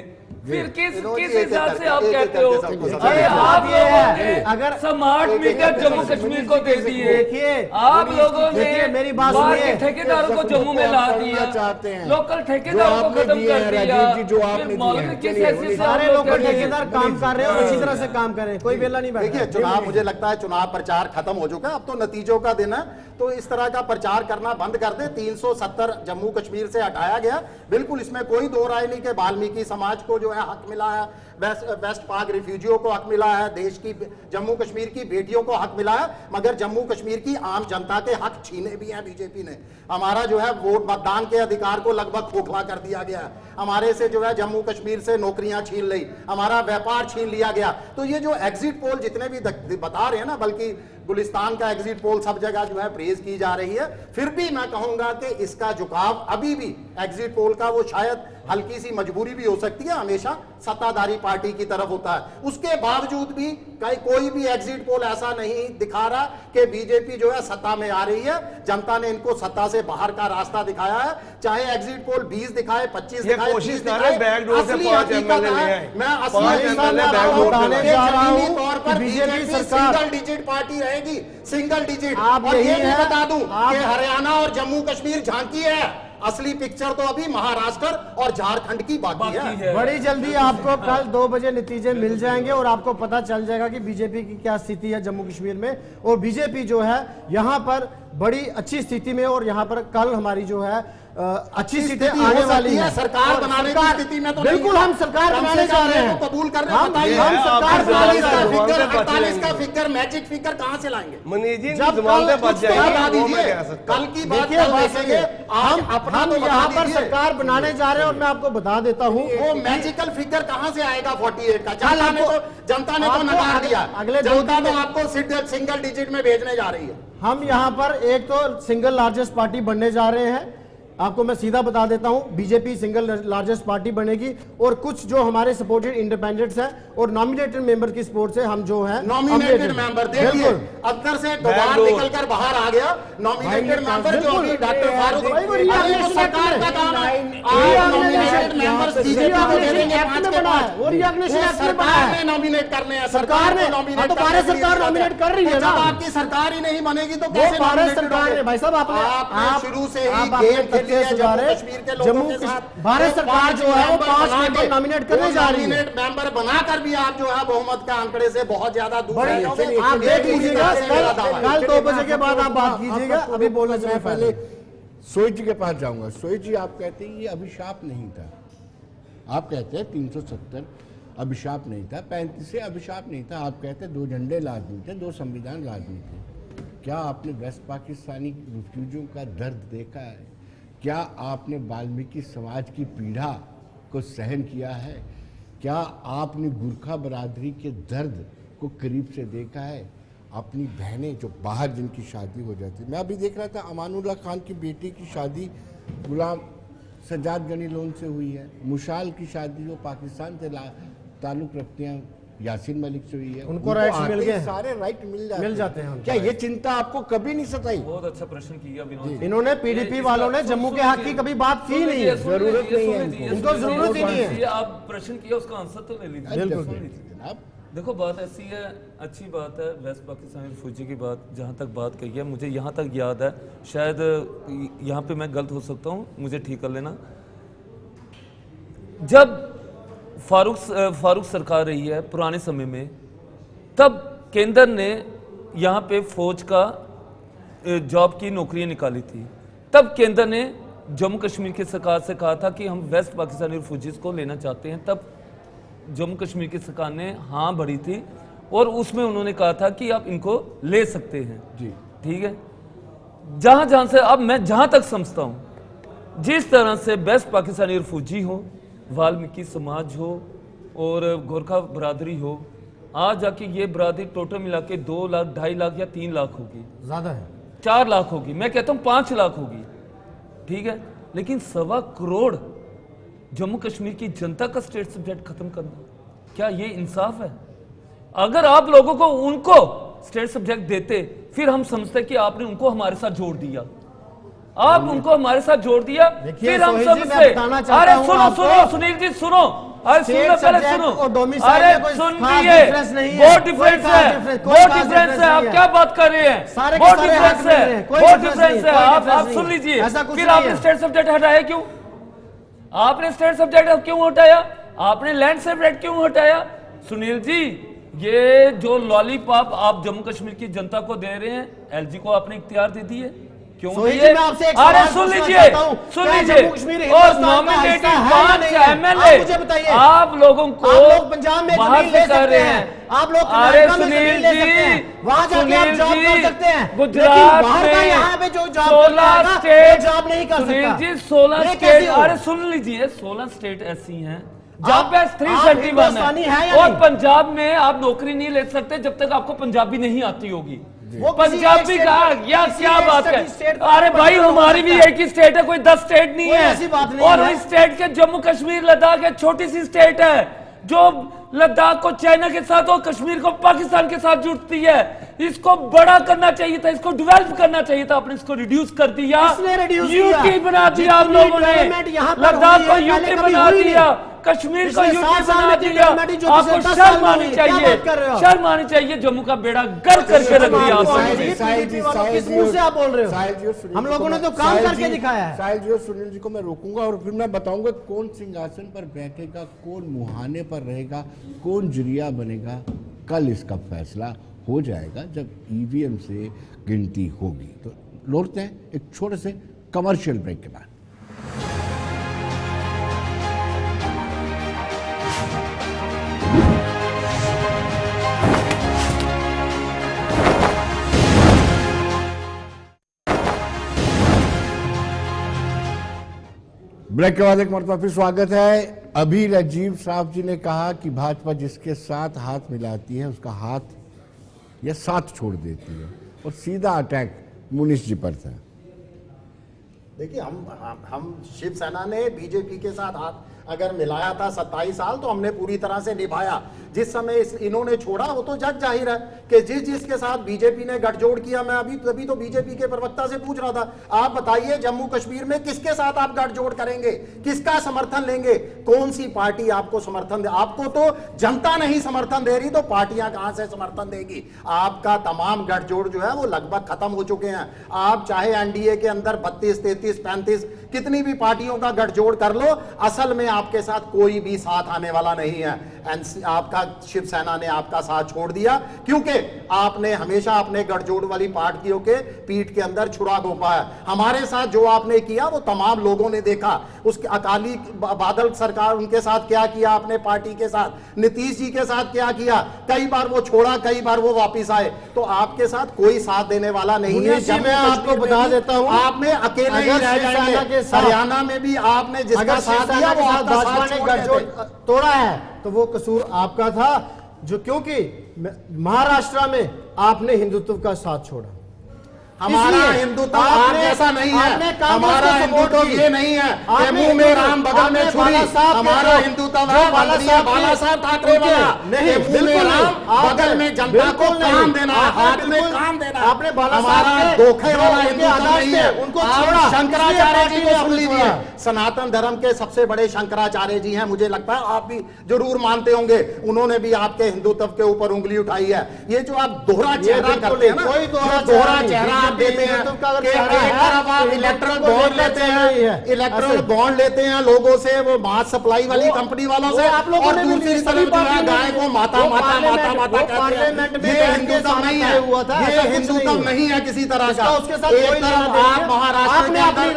फिर किस विनोद जी, किस एक-एक हिसाब से करके, आप एक-एक कहते करके हो? सबको अरे समझाइए। आप ये लोगों है, ने अगर स्मार्ट मीटर जम्मू कश्मीर को दे दिए, देखिए, आप लोगों ने देखिए, मेरी बात बाहर के सुनिए। ठेकेदारों को जम्मू में ला दिया, चाहते हैं लोकल ठेकेदारों को आपने खत्म दिए कर हैं, दिया। राजीव जी, जो आपने फिर दिए मालूम हैं। है किस चलिए, हैसियत से सारे आप लोग लोकल कर रहे हैं। ठेकेदार काम कर रहे हैं और इसी तरह से काम करें, कोई वेला नहीं बैठा। देखिए, चुनाव मुझे लगता है चुनाव प्रचार खत्म हो चुका है, अब तो नतीजों का दिन है, तो इस तरह का प्रचार करना बंद कर दे। 370 जम्मू कश्मीर से हटाया गया, बिल्कुल इसमें कोई दो राय नहीं कि वाल्मीकि समाज को जो है हक मिला है, वेस्ट पाक रिफ्यूजियों को हक मिला है, देश की जम्मू कश्मीर की बेटियों को हक मिला है, मगर जम्मू कश्मीर की आम जनता के हक छीने भी हैं बीजेपी ने। हमारा जो है वोट मतदान के अधिकार को लगभग खोखला कर दिया गया, हमारे से जो है जम्मू कश्मीर से नौकरियां छीन ली, हमारा व्यापार छीन लिया गया। तो ये जो एग्जिट पोल जितने भी बता रहे हैं ना, बल्कि गुलिस्तान का एग्जिट पोल सब जगह जो है प्रेज की जा रही है, फिर भी मैं कहूंगा कि इसका झुकाव अभी भी एग्जिट पोल का वो शायद हल्की सी मजबूरी भी हो सकती है, हमेशा सत्ताधारी पार्टी की तरफ होता है। उसके बावजूद भी कोई भी एग्जिट पोल ऐसा नहीं दिखा रहा कि बीजेपी जो है सत्ता में आ रही है। जनता ने इनको सत्ता से बाहर का रास्ता दिखाया है, चाहे एग्जिट पोल 20 दिखाए, 25 ये दिखाए, कोशिश 30 कर रहे हैं दिखाए, बैकडोर से असली 5 हकीकत MLA ले है, आए। मैं 5 असली MLA हकीकत बैकडोर से बताने ये जा रहा जमीनी हूं तौर पर कि बीजेपी बीजेपी सरकार- सिंगल डिजिट पार्टी रहेगी, सिंगल डिजिट। आप और ये यही भी है, बता दूं आप- कि हरियाणा और जम्मू कश्मीर झांकी है, असली पिक्चर तो अभी महाराष्ट्र और झारखंड की बाकी है। बड़ी जल्दी आपको कल 2 बजे नतीजे मिल जाएंगे और आपको पता चल जाएगा कि बीजेपी की क्या स्थिति है जम्मू कश्मीर में। और बीजेपी जो है यहाँ पर बड़ी अच्छी स्थिति में, और यहाँ पर कल हमारी जो है अच्छी स्थिति स्थिति आने हो वाली सकती है। है, सरकार और बनाने की सरकार- स्थिति में तो बिल्कुल नहीं है। हम सरकार कम से बनाने कम जा रहे ये हैं, तो कबूल कर रहे हम हैं, भाई बताइए। हम आप सरकार फिर बनाने 48 जा का रहे हैं। फिगर, जमानतें 48 का बच फिगर, मैजिक फिगर कहां से लाएंगे? मनीष जी जब जमानतें कुछ बच तो बता जाएंगी, वो मैं दीजिए, कह सकता कल हूं। की बात देखिए कल बात देखेंगे, आज अपना हम तो बता यहाँ पर दीजिए। सरकार बनाने जा रहे हैं और मैं आपको बता देता हूँ वो मैजिकल फिगर कहां से आएगा 48 का? जनता ने तो आपको नकार दिया, अगले 2 जनता दिन तो में- आपको सिंगल डिजिट में भेजने जा रही है। हम यहाँ पर एक तो सिंगल लार्जेस्ट पार्टी बनने जा रहे हैं, आपको मैं सीधा बता देता हूं, बीजेपी सिंगल लार्जेस्ट पार्टी बनेगी। और कुछ जो हमारे सपोर्टेड इंडिपेंडेंट्स हैं और नॉमिनेटेड मेंबर की सपोर्ट से हम जो है नॉमिनेटेड मेंबर देखिए, अंदर से दोबार निकलकर बाहर आ गया नॉमिनेटेड मेंबर जो अभी डॉक्टर फारूक भाई, वो अभी वो reorganization सरकार act का काम है। में- आज नॉमिनेटेड मेंबर्स बीजेपी को दे देंगे Act 5 में के बना है, 5। वो reorganization Act में बना सरकार है। ने नॉमिनेट करने हैं, सरकार ने- को nominate हाँ, तो करने भारत के लिए सरकार दिया nominate जाता कर रही है तो ना। जब आपकी सरकार ही नहीं बनेगी तो वो कैसे भारत nominated सरकार होगे? ने भाई साहब आपने शुरू से ही आप गेम अपने खेली है तथ्य जम्मू सुधारे। कश्मीर के लोगों जम्मू के कश्मीर- साथ। भारत सरकार जो है वो 5 बना मेंबर के, नॉमिनेट करने वो जा रही है। नॉमिनेट मेंबर बनाकर भी आप जो है बहुमत के आंकड़े से बहुत ज्यादा दूर बड़ी रहे होंगे। आप देख लीजिएगा, से मेरा दावा है। कल 2 बजे के बाद आप बात कीजिएगा, अभी बोलने से पहले सोई जी के पास जाऊंगा। सोई जी, आप कहते हैं ये अभिशाप नहीं था, आप कहते हैं 370 अभिशाप नहीं था, 35 से अभिशाप नहीं था, आप कहते हैं 2 झंडे लाजमी थे, 2 संविधान लाजमी थे। क्या आपने वेस्ट पाकिस्तानी रिफ्यूजियों का दर्द देखा है? क्या आपने वाल्मीकि समाज की पीड़ा को सहन किया है? क्या आपने गुरखा बरादरी के दर्द को करीब से देखा है? अपनी बहनें जो बाहर जिनकी शादी हो जाती, मैं अभी देख रहा था अमानुल्लाह खान की बेटी की शादी गुलाम सज्जाद गनी लोन से हुई है, मुशाल की शादी जो पाकिस्तान से ताल्लुक़ रखते हैं यासीन मलिक से हुई है, उनको राइट्स आते मिल ही गए, सारे राइट मिल जाते हैं। उनको क्या ये चिंता आपको कभी नहीं सताई? बहुत अच्छा प्रश्न किया विनोद जी। इन्होंने पीडीपी वालों ने जम्मू के हक की कभी बात की नहीं है, जरूरत नहीं है इनको। इनको जरूरत ही नहीं है। ये आप प्रश्न किया उसका आंसर तो ले लीजिए। बिल्कुल। सुन लीजिए। जनाब, देखो बात ऐसी है, अच्छी बात है, वेस्ट पाकिस्तान रिफ्यूजी की बात जहाँ तक बात कही है, मुझे यहाँ तक याद है, शायद यहाँ पे मैं गलत हो सकता हूँ, मुझे ठीक कर लेना। जब फारूक सरकार रही है पुराने समय में, तब केंद्र ने यहाँ पे फौज का जॉब की नौकरियां निकाली थी। तब केंद्र ने जम्मू कश्मीर की सरकार से कहा था कि हम वेस्ट पाकिस्तानी रिफ्यूजीज को लेना चाहते हैं। तब जम्मू कश्मीर की सरकार ने हाँ भरी थी और उसमें उन्होंने कहा था कि आप इनको ले सकते हैं जी, ठीक है। जहां से अब मैं जहां तक समझता हूं, जिस तरह से वेस्ट पाकिस्तानी रिफ्यूजी हो, वाल्मीकि समाज हो और गोरखा बरादरी हो, आज जाके ये बरादरी टोटल मिला के 2 लाख, 2.5 लाख या 3 लाख होगी, ज्यादा है, 4 लाख होगी, मैं कहता हूं 5 लाख होगी, ठीक है। लेकिन 1.25 करोड़ जम्मू कश्मीर की जनता का स्टेट सब्जेक्ट खत्म करना, क्या ये इंसाफ है? अगर आप लोगों को उनको स्टेट सब्जेक्ट देते, फिर हम समझते कि आपने उनको हमारे साथ जोड़ दिया, आप उनको हमारे साथ जोड़ दिया, फिर हम सोहेल जी, मैं समझते। बताना चाहता अरे हूं सुनो आपको। सुनो सुनील जी सुनो, अरे सुनो, पहले सुनो। अरे सुन लीजिए, बहुत डिफरेंस है, बहुत डिफरेंस है। आप क्या बात कर रहे हैं? बहुत डिफरेंस है, बहुत डिफरेंस है। आप सुन लीजिए, फिर आपने स्टेट सब्जेक्ट हटाया क्यों? आपने स्टेट सब्जेक्ट क्यों हटाया? आपने लैंड सेपरेट क्यों हटाया? सुनील जी, ये जो लॉलीपॉप आप जम्मू कश्मीर की जनता को दे रहे हैं, एलजी को आपने इख्तियार दे दी है, क्यों दिए? अरे सुन लीजिए, सुन लीजिए, और नॉमिनेटेड 5 एमएलए आप लोगों को पंजाब में बाहर से कर रहे हैं। आप लोग अरे सुनील जी, वहां जाके आप जॉब कर सकते हैं, गुजरात में यहाँ पे जो 16 स्टेट, जॉब नहीं कर सुनील सकता। जी 16 स्टेट, अरे सुन लीजिए, 16 स्टेट ऐसी हैं जहाँ पे 371 है, और पंजाब में आप नौकरी नहीं ले सकते जब तक आपको पंजाबी नहीं आती होगी। पंजाबी का या क्या बात है? अरे भाई, हमारी भी एक ही स्टेट है, कोई 10 स्टेट नहीं है। और इस स्टेट के जम्मू कश्मीर लद्दाख एक छोटी सी स्टेट है जो लद्दाख को चाइना के साथ और कश्मीर को पाकिस्तान के साथ जुड़ती है। इसको बड़ा करना चाहिए था, इसको डेवलप करना चाहिए था, आपने इसको रिड्यूस कर दिया, यूटी बना दिया आप लोगों ने। लद्दाख को यूटी बना दिया, कश्मीर को यूटी बना दिया। आपको शर्म आनी चाहिए, शर्म आनी चाहिए। जम्मू का बेड़ा गर्क करके रख दिया आप बोल रहे हो। हम लोगों ने तो काम करके दिखाया है। साहिल जी और सुनील जी को मैं रोकूंगा और फिर मैं बताऊंगा कौन सिंहासन पर बैठेगा, कौन मुहाने पर रहेगा, कौन जुरिया बनेगा। कल इसका फैसला हो जाएगा जब ईवीएम से गिनती होगी। तो लौटते हैं एक छोटे से कमर्शियल ब्रेक के बाद। ब्रेक के बाद एक मरतबा फिर स्वागत है। अभी राजीव साहब जी ने कहा कि भाजपा जिसके साथ हाथ मिलाती है उसका हाथ या साथ छोड़ देती है, और सीधा अटैक मुनीष जी पर था। देखिए, हम शिवसेना ने बीजेपी के साथ हाथ अगर मिलाया था 27 साल, तो हमने पूरी तरह से निभाया। जिस समय इन्होंने छोड़ा वो तो जग जाहिर है कि जिसके साथ बीजेपी ने गठजोड़ किया। मैं तभी तो बीजेपी के प्रवक्ता से पूछ रहा था, आप बताइए जम्मू कश्मीर में किसके साथ आप गठजोड़ करेंगे, किसका समर्थन लेंगे, कौन सी पार्टी आपको समर्थन दे? आपको तो जनता नहीं समर्थन दे रही, तो पार्टियां कहां से समर्थन देगी? आपका तमाम गठजोड़ जो है वो लगभग खत्म हो चुके हैं। आप चाहे एनडीए के अंदर 32, 33, 35 कितनी भी पार्टियों का गठजोड़ कर लो, असल में आपके साथ कोई भी साथ आने वाला नहीं है। आपका शिवसेना ने आपका साथ छोड़ दिया क्योंकि आपने हमेशा अपने गठजोड़ वाली पार्टियों के पीठ के अंदर छुरा घोंपा है। हमारे साथ जो आपने किया वो तमाम लोगों ने देखा। उसके अकाली बादल सरकार, उनके साथ क्या किया आपने पार्टी के साथ, नीतीश जी के साथ क्या किया, कई बार वो छोड़ा, कई बार वो वापिस आए। तो आपके साथ कोई साथ देने वाला नहीं है। मैं आपको बता देता हूं, आपने अकेले ही रह जाएंगे। हरियाणा में भी आपने जिसका साथ दिया वो आपका भाजपा ने गठजोड़ तोड़ा है, तो वो कसूर आपका था, जो क्योंकि महाराष्ट्र में आपने हिंदुत्व का साथ छोड़ा। हमारा हिंदुत्व आप जैसा नहीं है। हमारा हिंदुत्व ये नहीं है कि मुंह में राम बगल में छुरी। हमारा हिंदुत्व है बाला साहब ठाकरे वाला, मुंह में राम बगल में जनता को काम देना, हाथ में काम देना। आपने हमारा धोखे वाला हिंदुत्व नहीं है। उनको शंकराचार्य जी को सुन लीजिए, सनातन धर्म के सबसे बड़े शंकराचार्य जी हैं, मुझे लगता है आप भी जरूर मानते होंगे। उन्होंने भी आपके हिंदुत्व के ऊपर उंगली उठाई है। ये जो आप दोहरा चेहरा करते हैं ना, दोहरा चेहरा देते हैं कि एक तरफ आप इलेक्ट्रल बॉन्ड लेते हैं, इलेक्ट्रल बॉन्ड लेते हैं लोगों से, वो मास सप्लाई वाली कंपनी वालों से, और दूसरी तरफ जो है गाय को माता माता माता माता कहते हैं। ये हिंदुत्व नहीं है, ये हिंदुत्व नहीं है किसी तरह का। एक तरफ आप महाराष्ट्र के अंदर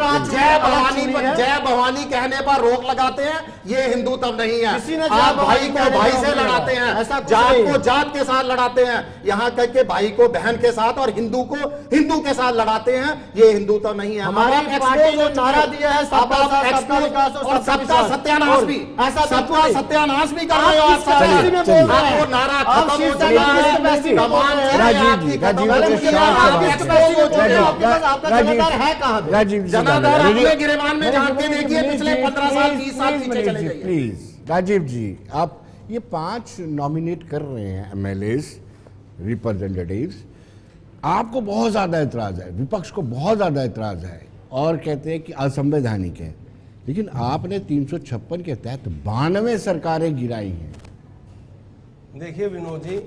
जय भवानी कहने पर रोक लगाते हैं, ये हिंदुत्व नहीं है। आप भाई को भाई से लड़ाते हैं, जात को जात के साथ लड़ाते हैं, यहाँ तक के भाई को बहन के साथ और हिंदू को हिंदू के साथ लड़ाते हैं, ये हिंदुत्व नहीं है। हमारी पार्टी जो नारा दिया है सबका सत्यानाश भी, सबका सत्यानाश भी कर रहे हो आप। आपको नारा खत्म हो चुका है। जनाधार अपने गिरेबान में झांक के देखिए, पिछले 15 साल 20 साल पीछे चले जाइए। प्लीज राजीव जी, आप ये 5 नॉमिनेट कर रहे हैं एमएलएस, रिप्रेजेंटेटिव्स, आपको बहुत ज्यादा एतराज है, विपक्ष को बहुत ज्यादा एतराज है और कहते हैं कि असंवैधानिक है। लेकिन आपने 356 के तहत 92 सरकारें गिराई हैं। देखिए विनोद जी,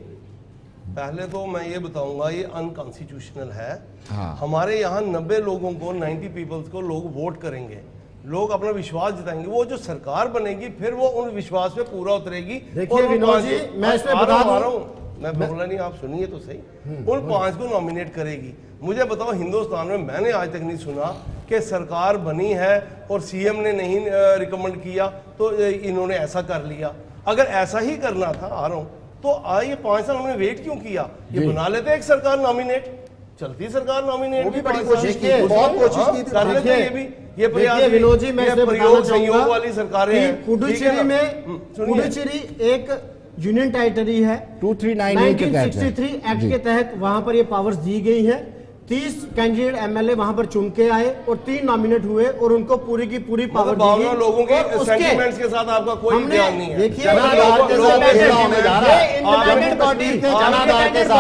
पहले तो मैं ये बताऊंगा ये अनकॉन्स्टिट्यूशनल है। हाँ। हमारे यहाँ 90 लोगों को 90 पीपल्स को लोग वोट करेंगे, लोग अपना विश्वास जताएंगे, वो जो सरकार बनेगी फिर वो उन विश्वास पे पूरा उतरेगी। देखिए विनोद जी, मैं इसमें बता दूं, मैं बोला नहीं, आप सुनिए तो सही। उन 5 को नॉमिनेट करेगी। मुझे बताओ हिंदुस्तान में मैंने आज तक नहीं सुना कि सरकार बनी है और सीएम ने नहीं रिकमेंड किया तो इन्होंने ऐसा कर लिया। अगर ऐसा ही करना था आ रहा हूं तो ये 5 साल उन्होंने वेट क्यों किया? ये बना लेते एक सरकार नॉमिनेट, चलती सरकार नॉमिनेट, वो भी बड़ी कोशिश की है, बहुत कोशिश की थी। कर लेते ये भी, ये प्रयास भी। विनोद जी, मैं इसमें बताना चाहूंगा वाली सरकारें हैं पुडुचेरी में, पुडुचेरी एक यूनियन टेरिटरी है, 239 के तहत 1963 एक्ट के तहत वहां पर ये पावर्स दी गई है। 30 कैंडिडेट एमएलए वहां पर चुन के आए और 3 नॉमिनेट हुए और उनको पूरी की पूरी पावर दी गई। लोगों के सेंटिमेंट्स के साथ आपका कोई ध्यान नहीं है। देखिए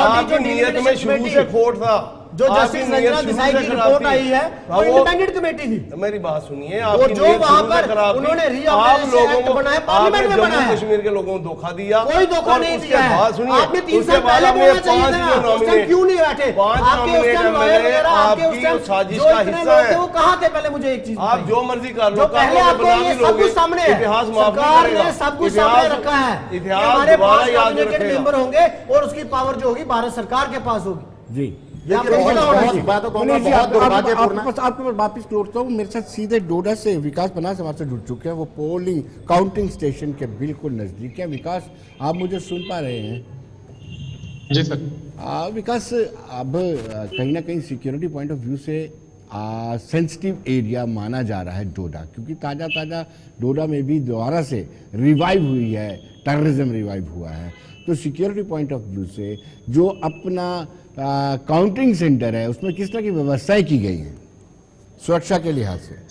आपकी नीयत में शुरू से खोट था। जो जस्टिस रंजना देसाई की रिपोर्ट आई है वो इंडिपेंडेंट कमेटी थी। मेरी बात सुनिए, और जो वहां पर उन्होंने रीऑर्गेनाइजेशन एक्ट बनाया, पार्लियामेंट में बनाया, कश्मीर के लोगों को धोखा दिया, कोई धोखा नहीं दिया है। आपने 3 साल पहले बोलना चाहिए था, उस टाइम क्यों नहीं बैठे? आपके उस टाइम लॉयर वगैरह, आपके उस टाइम साजिश जो का इतने हिस्सा लोग थे वो कहां थे? पहले मुझे एक चीज आप जो मर्जी कर लो, जो पहले आपको ये सब कुछ सामने है, इतिहास माफ नहीं सरकार करेगा। ने सब कुछ सामने रखा है। इतिहास हमारे दोबारा 5 याद कैबिनेट रखेगा। मेंबर होंगे और उसकी पावर जो होगी भारत सरकार के पास होगी। जी आपको पता होना चाहिए। आपको वापिस लौटता हूँ। मेरे साथ सीधे डोडा से विकास बनास हमारे से जुड़ चुके हैं, वो पोलिंग काउंटिंग स्टेशन के बिल्कुल नजदीक है। विकास, आप मुझे सुन पा रहे हैं? जी सर। विकास, अब कहीं ना कहीं सिक्योरिटी पॉइंट ऑफ व्यू से सेंसिटिव एरिया माना जा रहा है डोडा, क्योंकि ताज़ा डोडा में भी दोबारा से रिवाइव हुई है, टेररिज्म रिवाइव हुआ है। तो सिक्योरिटी पॉइंट ऑफ व्यू से जो अपना काउंटिंग सेंटर है उसमें किस तरह की व्यवस्थाएं की गई हैं सुरक्षा के लिहाज से?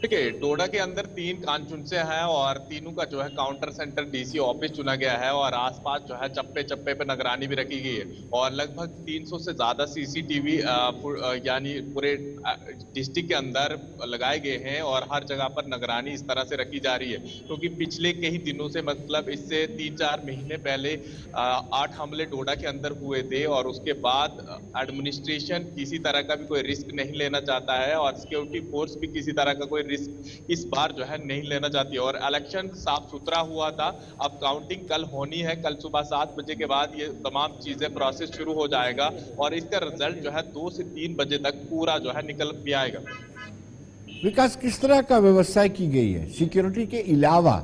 देखिए, डोडा के अंदर 3 कांचुनसे हैं और तीनों का जो है काउंटर सेंटर डीसी ऑफिस चुना गया है और आसपास जो है चप्पे चप्पे पे निगरानी भी रखी गई है और लगभग 300 से ज्यादा सीसीटीवी यानी पूरे डिस्ट्रिक्ट के अंदर लगाए गए हैं और हर जगह पर निगरानी इस तरह से रखी जा रही है, क्योंकि पिछले कई दिनों से, मतलब इससे 3-4 महीने पहले 8 हमले डोडा के अंदर हुए थे और उसके बाद एडमिनिस्ट्रेशन किसी तरह का भी कोई रिस्क नहीं लेना चाहता है और सिक्योरिटी फोर्स भी किसी तरह का कोई रिस्क इस बार जो है नहीं लेना चाहती है और इलेक्शन साफ सुथरा हुआ था। अब काउंटिंग कल होनी है, कल सुबह 7 बजे के बाद ये तमाम चीजें प्रोसेस शुरू हो जाएगा और इसका रिजल्ट जो है 2 से 3 बजे तक पूरा जो है निकल भी आएगा। विकास, किस तरह का व्यवस्था की गई है? सिक्योरिटी के अलावा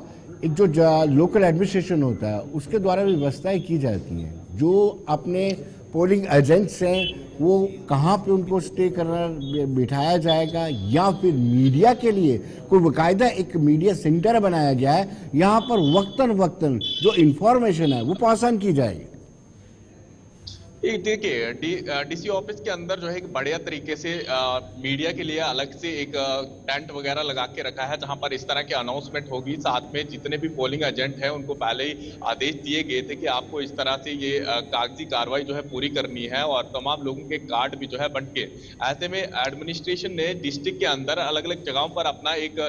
एक जो लोकल एडमिनिस्ट्रेशन होता है उसके द्वारा व्यवस्थाएं की जाती हैं, जो अपने पोलिंग एजेंट्स हैं वो कहाँ पे उनको स्टे करना बिठाया जाएगा, या फिर मीडिया के लिए कोई बाकायदा एक मीडिया सेंटर बनाया गया है, यहाँ पर वक्तन जो इंफॉर्मेशन है वो पासान की जाएगी? देखिए, डीसी ऑफिस के अंदर जो है एक बढ़िया तरीके से मीडिया के लिए अलग से एक टेंट वगैरह लगा के रखा है जहां पर इस तरह की अनाउंसमेंट होगी। साथ में जितने भी पोलिंग एजेंट हैं उनको पहले ही आदेश दिए गए थे कि आपको इस तरह से ये कागजी कार्रवाई जो है पूरी करनी है और तमाम लोगों के कार्ड भी जो है बंट के। ऐसे में एडमिनिस्ट्रेशन ने डिस्ट्रिक्ट के अंदर अलग अलग जगहों पर अपना एक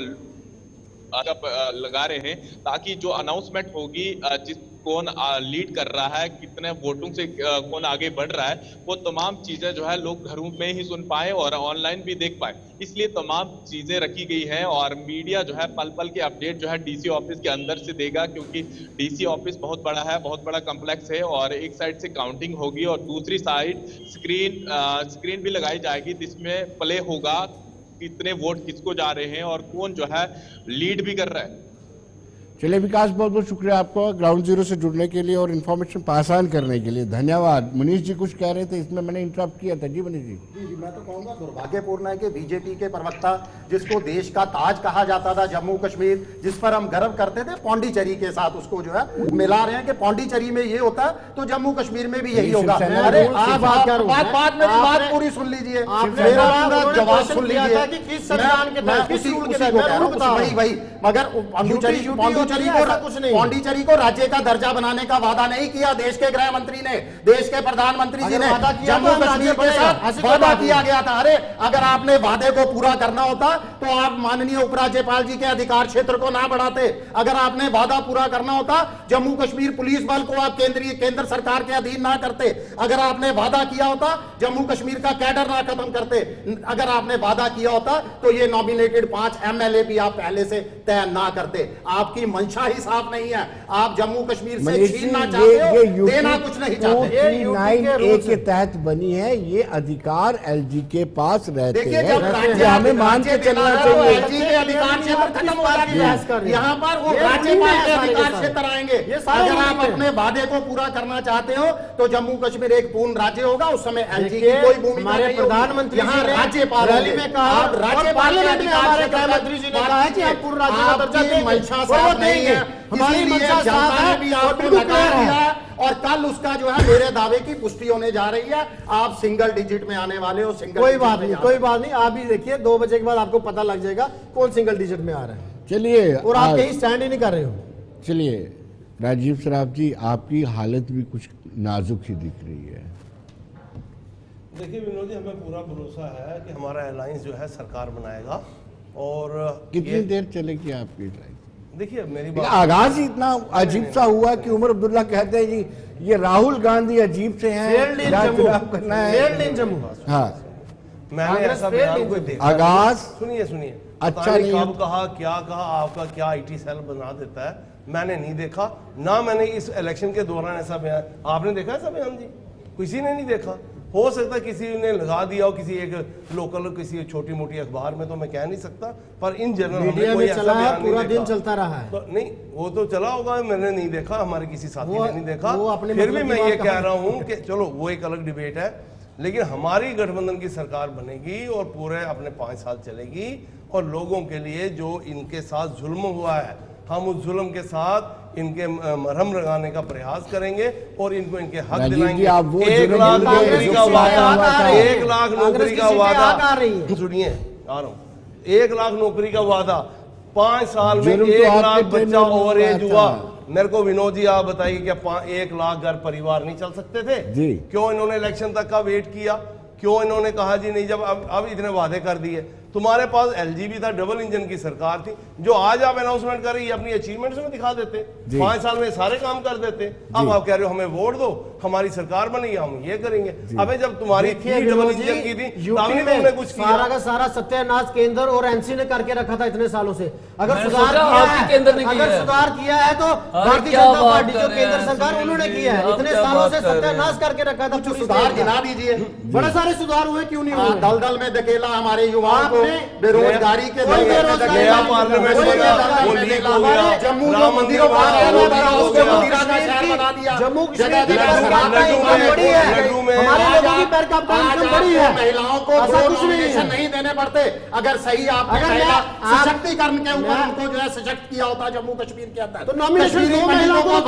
लगा रहे हैं ताकि जो अनाउंसमेंट होगी जिस कौन लीड कर रहा है, कितने वोटों से कौन आगे बढ़ रहा है, वो तमाम चीजें जो है लोग घरों में ही सुन पाए और ऑनलाइन भी देख पाए। इसलिए तमाम चीजें रखी गई हैं और मीडिया जो है पल पल के अपडेट जो है डीसी ऑफिस के अंदर से देगा, क्योंकि डीसी ऑफिस बहुत बड़ा है, बहुत बड़ा कॉम्प्लेक्स है और एक साइड से काउंटिंग होगी और दूसरी साइड स्क्रीन भी लगाई जाएगी जिसमें प्ले होगा कितने वोट किसको जा रहे हैं और कौन जो है लीड भी कर रहा है। चलिए विकास, बहुत बहुत शुक्रिया आपको ग्राउंड जीरो से जुड़ने के लिए और इन्फॉर्मेशन पास ऑन करने के लिए, धन्यवाद। मनीष जी कुछ कह रहे थे, इसमें मैंने इंटरप्ट किया था। जी मनीष जी। जी, मैं तो कहूँगा दुर्भाग्यपूर्ण है कि बीजेपी के प्रवक्ता, जिसको देश का ताज कहा जाता था जम्मू कश्मीर, जिस पर हम गर्व करते थे, पौंडीचेरी के साथ उसको जो है मिला रहे हैं कि पौंडीचेरी में ये होता है तो जम्मू कश्मीर में भी यही होगा। अरे आप बात पूरी सुन लीजिए, मेरा पूरा जवाब सुन लीजिए। वही मगर पौंडीचेरी पौंडीचेरी को राज्य का दर्जा बनाने का वादा नहीं किया देश के गृह मंत्री ने, देश के प्रधानमंत्री जी ने। जम्मू कश्मीर के साथ वादा किया गया था। अरे अगर आपने वादे को पूरा करना होता तो आप माननीय उपराज्यपाल जी के अधिकार क्षेत्र को ना बढ़ाते। अगर आपने वादा पूरा करना होता जम्मू कश्मीर पुलिस बल को आप केंद्र सरकार के अधीन ना करते। अगर आपने वादा किया होता जम्मू कश्मीर का कैडर ना खत्म करते। अगर आपने वादा किया होता तो ये नॉमिनेटेड 5 MLA भी आप पहले से तय ना करते। आपकी मंशा ही साफ नहीं है। आप जम्मू कश्मीर से छीनना चाहते हो, देना कुछ नहीं चाहते। 239A के तहत बनी है, ये अधिकार LG के पास रहते हैं, हमें मान के चलना चाहिए। LG के अधिकार क्षेत्र खत्म हो जाती है, यहाँ पर वो राज्यपाल के अधिकार क्षेत्र आएंगे। अगर आप अपने वादे को पूरा करना चाहते हो तो जम्मू कश्मीर एक पूर्ण राज्य होगा, उस समय LG की कोई भूमिका नहीं होगी। प्रधानमंत्री यहाँ राज्यपाल रैली में कहा, राज्यपाल में हमारे गृह मंत्री जी ने कहा है कि आप पूर्ण राज्य का दर्जा देंगे, मंशा साफ नहीं है, हमारी मंशा साफ है भी आपको नकार दिया और कल उसका जो है मेरे दावे की पुष्टि होने जा रही है। आप सिंगल डिजिट में आने वाले हो। कोई बात नहीं, कोई बात नहीं, आप भी देखिए 2 बजे के बाद आपको पता लग जाएगा कौन सिंगल डिजिट में आ रहा है। चलिए, और आप कहीं स्टैंड ही नहीं कर रहे हो। चलिए राजीव सराफ जी, आपकी हालत भी कुछ नाजुक ही दिख रही है। देखिए विनोद जी, हमें पूरा भरोसा है कि हमारा अलायंस जो है सरकार बनाएगा। और कितनी देर चलेगी आपकी लाइफ? देखिए मेरी बात, आगाज ही इतना अजीब सा हुआ कि उमर अब्दुल्ला कहते हैं जी ये राहुल गांधी अजीब से हैं, करना है जम्मू। हाँ, मैंने ऐसा बयान कोई देखा आगाज सुनिए अच्छा नहीं, कब कहा, क्या कहा, आपका क्या IT सेल बना देता है, मैंने नहीं देखा। ना मैंने इस इलेक्शन के दौरान ऐसा बयान, आपने देखा ऐसा बयान जी? किसी ने नहीं देखा। हो सकता है किसी ने लगा दिया हो, किसी एक लोकल किसी छोटी मोटी अखबार में, तो मैं कह नहीं सकता, पर इन जनरल मीडिया में चला है, पूरा दिन चलता रहा है। तो नहीं, वो तो चला होगा, मैंने नहीं देखा, हमारे किसी साथी ने नहीं देखा। फिर भी मैं ये कह रहा हूँ कि चलो वो एक अलग डिबेट है, लेकिन हमारी गठबंधन की सरकार बनेगी और पूरे अपने 5 साल चलेगी और लोगों के लिए जो इनके साथ जुल्म हुआ है, हम उस जुल्म के साथ इनके मरहम लगाने का प्रयास करेंगे और इनको इनके हक दिलाएंगे। 1 लाख नौकरी का वादा, 1 लाख नौकरी का वादा, सुनिए आ रहा हूँ, 1 लाख नौकरी का वादा, 5 साल में 1 लाख बच्चा ओवर एज हुआ। मेरे को विनोद जी आप बताइए, क्या 1 लाख घर परिवार नहीं चल सकते थे? क्यों इन्होंने इलेक्शन तक का वेट किया? क्यों इन्होंने कहा जी नहीं, जब अब इतने वादे कर दिए? तुम्हारे पास LG भी था, डबल इंजन की सरकार थी, जो आज आप अनाउंसमेंट कर रही है अपनी अचीवमेंट्स में दिखा देते, 5 साल में सारे काम कर देते। अब आप कह रहे हो हमें वोट दो, हमारी सरकार बनेगी, हम ये करेंगे। अबे जब तुम्हारी डबल इंजन की थी, तुमने कुछ सारा का सारा सत्यानाश केंद्र और NC ने करके रखा था इतने सालों से। अगर सुधार किया है तो भारतीय जनता पार्टी जो केंद्र सरकार उन्होंने किया है, इतने सालों से सत्यानाश करके रखा था। सुधार गिना दीजिए, बड़े सारे सुधार हुए, क्यों नहीं हुए? दलदल में धकेला हमारे युवाओं को, बेरोजगारी के जम्मू जो मंदिरों जम्मू महिलाओं को नहीं देने पड़ते। अगर सही आप सशक्तिकरण के ऊपर उनको जो है सशक्त किया होता जम्मू कश्मीर के अंदर, तो कश्मीरी पंडितों को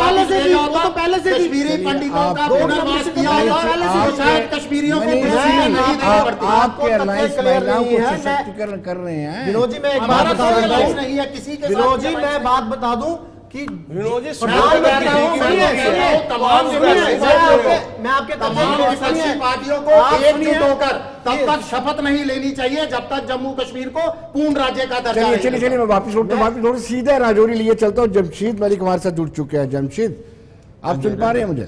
पहले से कश्मीरी पंडितों का पुनर्वास किया होता, शायद कश्मीरियों को नहीं देनी पड़ती। आपके अलायंस महिलाओं को सशक्तिकरण कर रहे हैं। विनोद जी मैं एक बात बता दूं, नहीं है किसी के, विनोद जी मैं बात बता दूं कि विनोद जी मैं आपके तमाम पार्टियों को एकजुट होकर तब तक शपथ नहीं लेनी चाहिए जब तक जम्मू कश्मीर को पूर्ण राज्य का दर्जा। चलिए मैं वापिस थोड़ी सीधे राजौरी लिए चलता हूँ। जमशीद मलिक हमारे साथ जुड़ चुके हैं। जमशीद, आप सुन पा रहे हैं मुझे?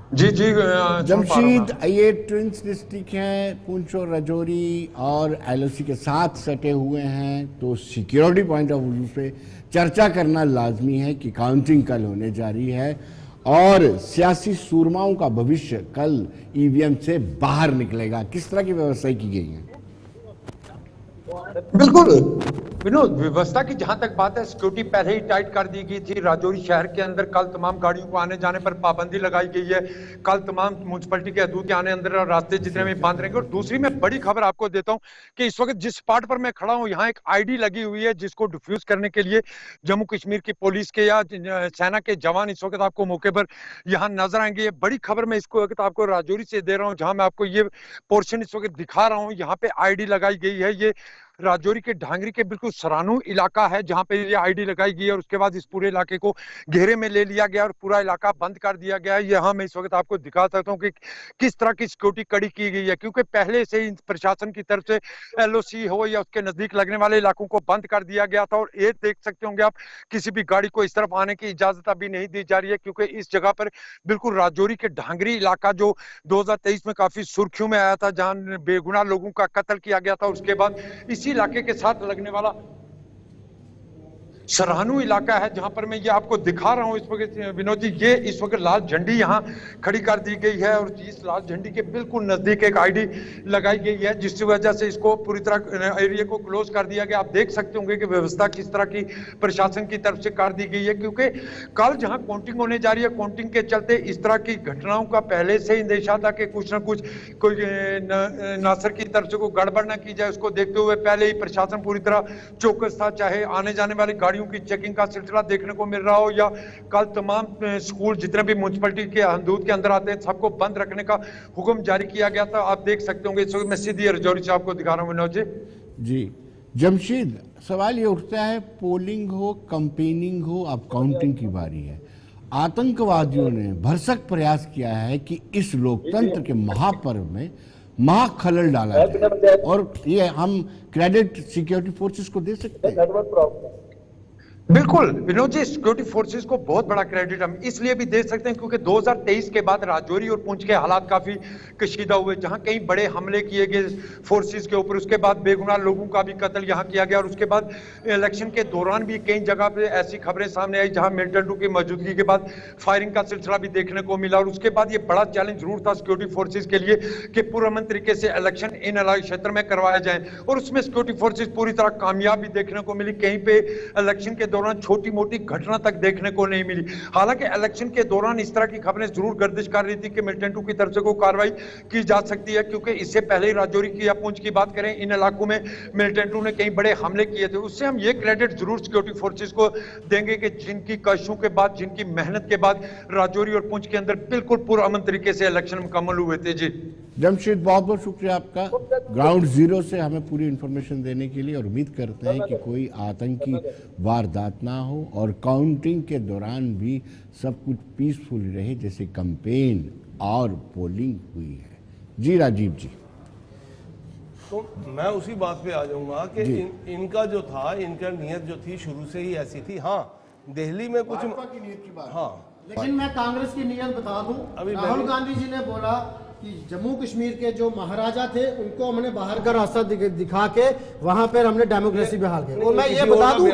जी जमशीद, ये ट्विंस डिस्ट्रिक्ट हैं, पुंछ और राजौरी और LOC के साथ सटे हुए हैं, तो सिक्योरिटी पॉइंट ऑफ व्यू से चर्चा करना लाजमी है कि काउंटिंग कल होने जा रही है और सियासी सूरमाओं का भविष्य कल EVM से बाहर निकलेगा। किस तरह की व्यवस्था की गई है? बिल्कुल विनोद, व्यवस्था की जहां तक बात है, सिक्योरिटी पहले ही टाइट कर दी गई थी। राजौरी शहर के अंदर कल तमाम गाड़ियों को आने जाने पर पाबंदी लगाई गई है। कल तमाम म्युनिसिपैलिटी के हदूद के आने अंदर और रास्ते जितने में बंद रहेंगे। और दूसरी मैं बड़ी खबर आपको देता हूं कि इस वक्त जिस स्पॉट पर मैं खड़ा हूं, यहाँ एक ID लगी हुई है जिसको डिफ्यूज करने के लिए जम्मू कश्मीर की पुलिस के या सेना के जवान इस वक्त आपको मौके पर यहाँ नजर आएंगे। ये बड़ी खबर मैं इसको वक्त आपको राजौरी से दे रहा हूँ, जहां मैं आपको ये पोर्शन इस वक्त दिखा रहा हूँ। यहाँ पे ID लगाई गई है। ये राजौरी के ढांगरी के बिल्कुल सरानू इलाका है जहां पे ये आईडी लगाई गई है और उसके बाद इस पूरे इलाके को घेरे में ले लिया गया और पूरा इलाका बंद कर दिया गया है। यहाँ मैं इस वक्त आपको दिखा सकता हूँ कि किस तरह की सिक्योरिटी कड़ी की गई है, क्योंकि पहले से ही प्रशासन की तरफ से एलओसी हो या उसके नजदीक लगने वाले इलाकों को बंद कर दिया गया था। और ये देख सकते होंगे आप, किसी भी गाड़ी को इस तरफ आने की इजाजत अभी नहीं दी जा रही है, क्योंकि इस जगह पर बिल्कुल राजौरी के ढांगरी इलाका जो 2023 में काफी सुर्खियों में आया था, जहां बेगुनाह लोगों का कत्ल किया गया था, उसके बाद इसी इलाके के साथ लगने वाला सराहनू इलाका है जहां पर मैं ये आपको दिखा रहा हूं इस वक्त विनोद जी। ये इस वक्त लाल झंडी यहां खड़ी कर दी गई है और इस लाल झंडी के बिल्कुल नजदीक एक आईडी लगाई गई है, जिसकी वजह से इसको पूरी तरह एरिया को क्लोज कर दिया गया। आप देख सकते होंगे कि व्यवस्था किस तरह की प्रशासन की तरफ से कर दी गई है, क्योंकि कल जहां काउंटिंग होने जा रही है, काउंटिंग के चलते इस तरह की घटनाओं का पहले से ही अंदेशा था कि कुछ ना कुछ कोई नासर की तरफ से कोई गड़बड़ ना की जाए। उसको देखते हुए पहले ही प्रशासन पूरी तरह चौकस था, चाहे आने जाने वाली गाड़ियों की चेकिंग का सिलसिला देखने को मिल रहा हो या कल तमाम स्कूल जितने भी म्युनिसिपैलिटी के हदूद के अंदर आते हैं सबको बंद रखने का हुक्म जारी किया गया था। आप देख सकते होंगे इस वक्त मैं सीधी राजौरी से आपको दिखा रहा हूं विनोद जी। जमशेद, सवाल ये उठता है, पोलिंग हो, कंपेनिंग हो, अब काउंटिंग की बारी है। आतंकवादियों ने भरसक प्रयास किया है कि इस लोकतंत्र के महापर्व में महाखलल डाला जाए, और ये हम क्रेडिट सिक्योरिटी फोर्सेस को दे सकते हैं। बिल्कुल विनोद जी, सिक्योरिटी फोर्सेस को बहुत बड़ा क्रेडिट हम इसलिए भी दे सकते हैं क्योंकि 2023 के बाद राजौरी और पुंछ के हालात काफी कशीदा हुए, जहां कई बड़े हमले किए गए फोर्सेस के ऊपर, उसके बाद बेगुनाह लोगों का भी कत्ल यहां किया गया, और उसके बाद इलेक्शन के दौरान भी कई जगह पे ऐसी खबरें सामने आई जहां मिलिटेंटों की मौजूदगी के बाद फायरिंग का सिलसिला भी देखने को मिला। और उसके बाद ये बड़ा चैलेंज जरूर था सिक्योरिटी फोर्सेज के लिए कि पुरअमन तरीके से इलेक्शन इन क्षेत्र में करवाया जाए, और उसमें सिक्योरिटी फोर्सेज पूरी तरह कामयाब भी देखने को मिली। कहीं पे इलेक्शन के दौरान छोटी मोटी घटना तक देखने को नहीं मिली। हालांकि इलेक्शन के दौरान इस तरह की खबरें जरूर गर्दिश कर रही थी कि मिलिटेंटों की तरफ से कोई कार्रवाई की जा सकती है, क्योंकि इससे पहले ही राजौरी की या पुंछ की बात करें, इन इलाकों में मिलिटेंटों ने कई बड़े हमले किए थे। उससे हम ये क्रेडिट जरूर सिक्योरिटी फोर्सेज को देंगे कि जिनकी कोशिशों के बाद, जिनकी मेहनत के बाद राजौरी और पुंछ के अंदर बिल्कुल पुरअमन तरीके से इलेक्शन मुकम्मल हुए थे। जी जमशेद, बहुत बहुत शुक्रिया आपका ग्राउंड जीरो से हमें पूरी इंफॉर्मेशन देने के लिए, और उम्मीद करते हैं कि कोई आतंकी वारदात ना हो और काउंटिंग के दौरान भी सब कुछ पीसफुल रहे जैसे कैंपेन और पोलिंग हुई है। जी राजीव जी। तो मैं उसी बात पे आ जाऊंगा कि इनका जो था, इनका नीयत जो थी शुरू से ही ऐसी थी। हाँ, दिल्ली में कुछ की नीयत की बात, हाँ, लेकिन मैं कांग्रेस की नीयत बता दूं, राहुल गांधी जी ने बोला कि जम्मू कश्मीर के जो महाराजा थे उनको हमने बाहर का रास्ता दिखा के वहां पर हमने डेमोक्रेसी बहाल की। और मैं ये बता दूं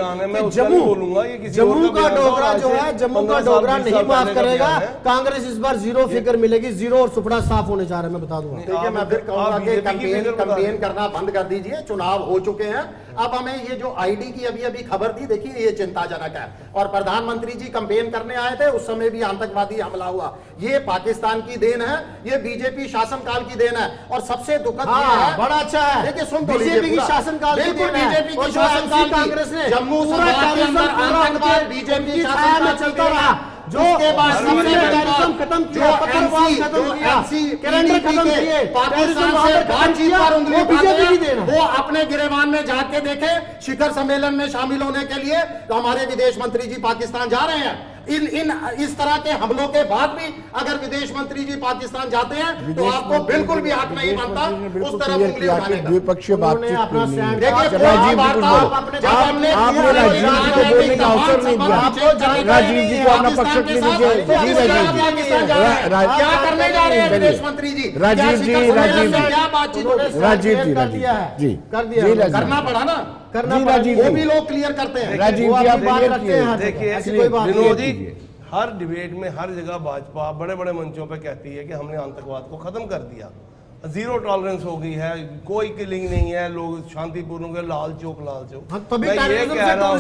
कि जम्मू का डोगरा जो है, जम्मू का डोगरा नहीं माफ करेगा। कांग्रेस इस बार जीरो फिगर मिलेगी, जीरो और सुपड़ा साफ होने जा रहा है, मैं बता दूंगा। ठीक है, मैं फिर कहूंगा कि कैंपेन करना बंद कर दीजिए, चुनाव हो चुके हैं। अब हमें ये जो आईडी की अभी अभी खबर दी, देखिए ये चिंताजनक है। और प्रधानमंत्री जी कैंपेन करने आए थे, उस समय भी आतंकवादी हमला हुआ। ये पाकिस्तान की देन है, ये बीजेपी शासनकाल की देन है। और सबसे दुखद ये है, बड़ा अच्छा है, देखिए सुन तो बीजेपी की शासनकाल की बिल्कुल देन है, बीजेपी और की शासनकाल कांग्रेस ने जम्मू संभाग के अंदर आतंकवाद बीजेपी शासनकाल में चलता रहा, जो खत्म किया, पत्थरबाज खत्म किया, कैलेंडर खत्म किए, पाकिस्तान से बातचीत पर उंगली उठाते हैं, वो अपने गिरेबान में जाके देखे शिखर सम्मेलन में शामिल होने के लिए। तो हमारे विदेश मंत्री जी पाकिस्तान जा रहे हैं। इस तरह के हमलों के बाद भी अगर विदेश मंत्री जी पाकिस्तान जाते हैं तो आपको बिल्कुल भी हक नहीं बनता उस तरफ उंगली उठाने का। द्विपक्षीय बातचीत अपना स्टैंड, देखिए आपने राजीव जी को बोलने का अवसर नहीं दिया। राजीव जी को अपना पक्ष रखने दीजिए। क्या करने जा रहे हैं विदेश मंत्री जी? राजीव जी, क्या बातचीत जी कर दिया, करना पड़ा ना, वो भी लोग क्लियर करते हैं। राजीव जी, आप क्लियर रखते हैं। देखिए विनोद जी, हर डिबेट में हर जगह भाजपा बड़े बड़े मंचों पे कहती है कि हमने आतंकवाद को खत्म कर दिया, जीरो टॉलरेंस हो गई है, कोई किलिंग नहीं है, लोग शांतिपूर्ण हो गए, लाल चौक। मैं ये कह रहा हूँ,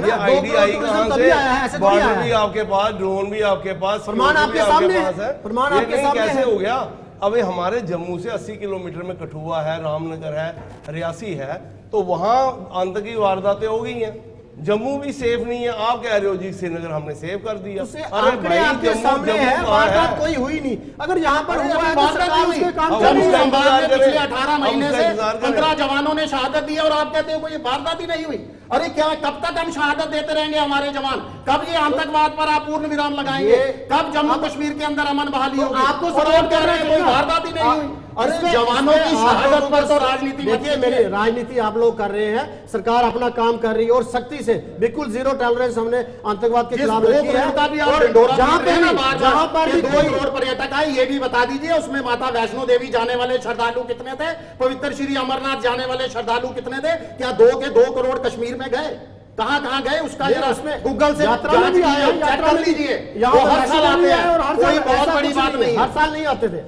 ये आईडी आई कहाँ से? बॉर्डर भी आपके पास, ड्रोन भी आपके पास, प्रमाण आपके सामने है, प्रमाण आपके सामने कैसे हो गया? अब हमारे जम्मू से 80 किलोमीटर में कठुआ है, रामनगर है, रियासी है, तो वहां आतंकी वारदातें हो गई हैं। जम्मू भी सेफ नहीं है। आप कह रहे हो जी श्रीनगर हमने सेव कर दिया। अरे भाई आपके सामने है, वारदात कोई हुई नहीं। अगर यहाँ पर हुआ है तो सरकार उसके काम जम्मू संभाग में पिछले 18 महीने से 15 जवानों ने शहादत दी और आप कहते हो कोई वारदात ही नहीं हुई। अरे क्या कब तक हम शहादत देते रहेंगे हमारे जवान? कब ये आतंकवाद पर आप पूर्ण विराम लगाएंगे? कब जम्मू कश्मीर के अंदर अमन बहाली होगी? आपको सपोर्ट कर रहे हैं, कोई वारदात ही नहीं हुई। अरे जवानों की शहादत पर तो राजनीति देखिए, मेरी राजनीति आप लोग कर रहे हैं, सरकार अपना काम कर रही है और सख्ती से बिल्कुल जीरो टॉलरेंस हमने आतंकवाद के खिलाफ रखी है। जहां पर भी 2 करोड़ पर्यटक आए, ये भी बता दीजिए उसमें माता वैष्णो देवी जाने वाले श्रद्धालु कितने थे? पवित्र श्री अमरनाथ जाने वाले श्रद्धालु कितने थे? क्या 2 करोड़ कश्मीर में गए? कहां गए? उसका जरा उसमें गूगल से यात्रा में भी आए, चेक कर लीजिए। यहाँ हर साल आते हैं और हर कोई साल बहुत बड़ी बात नहीं। हर साल नहीं आते थे,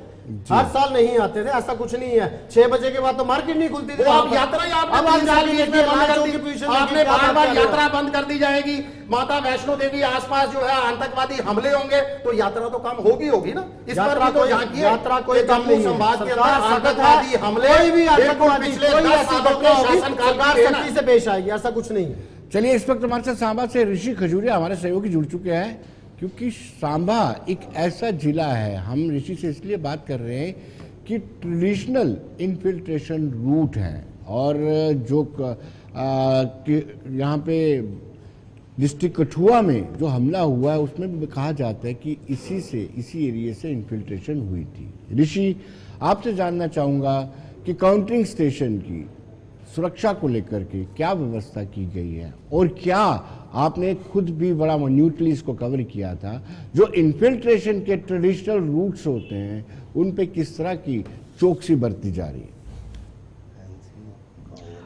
हर साल नहीं आते थे, ऐसा कुछ नहीं है। 6 बजे के बाद तो मार्केट नहीं खुलती थी। अब यात्रा आपने बार यात्रा बंद कर दी जाएगी। माता वैष्णो देवी आसपास जो है आतंकवादी हमले होंगे तो यात्रा तो कम होगी ना। इस पर भी तो झांकिए। यात्रा कोई कम नहीं है। संभाग के अंदर आतंकवादी हमले कोई भी आतंकवादी पिछले 10 सालों के शासनकाल सरकार सख्ती से पेश आएगी, ऐसा कुछ नहीं है। चलिए, इस वक्त हमारे साथ सांबा से ऋषि खजूरिया हमारे सहयोगी जुड़ चुके हैं, क्योंकि सांबा एक ऐसा जिला है, हम ऋषि से इसलिए बात कर रहे हैं कि ट्रेडिशनल इन्फिल्ट्रेशन रूट हैं और जो यहाँ पे डिस्ट्रिक्ट कठुआ में जो हमला हुआ है उसमें भी कहा जाता है कि इसी एरिया से इन्फिल्ट्रेशन हुई थी। ऋषि, आपसे जानना चाहूँगा कि काउंटिंग स्टेशन की सुरक्षा को लेकर के क्या व्यवस्था की गई है और क्या आपने खुद भी बड़ा माइन्यूटली इसको कवर किया था, जो इन्फिल्ट्रेशन के ट्रेडिशनल रूट्स होते हैं उन पे किस तरह की चौकसी बरती जा रही है?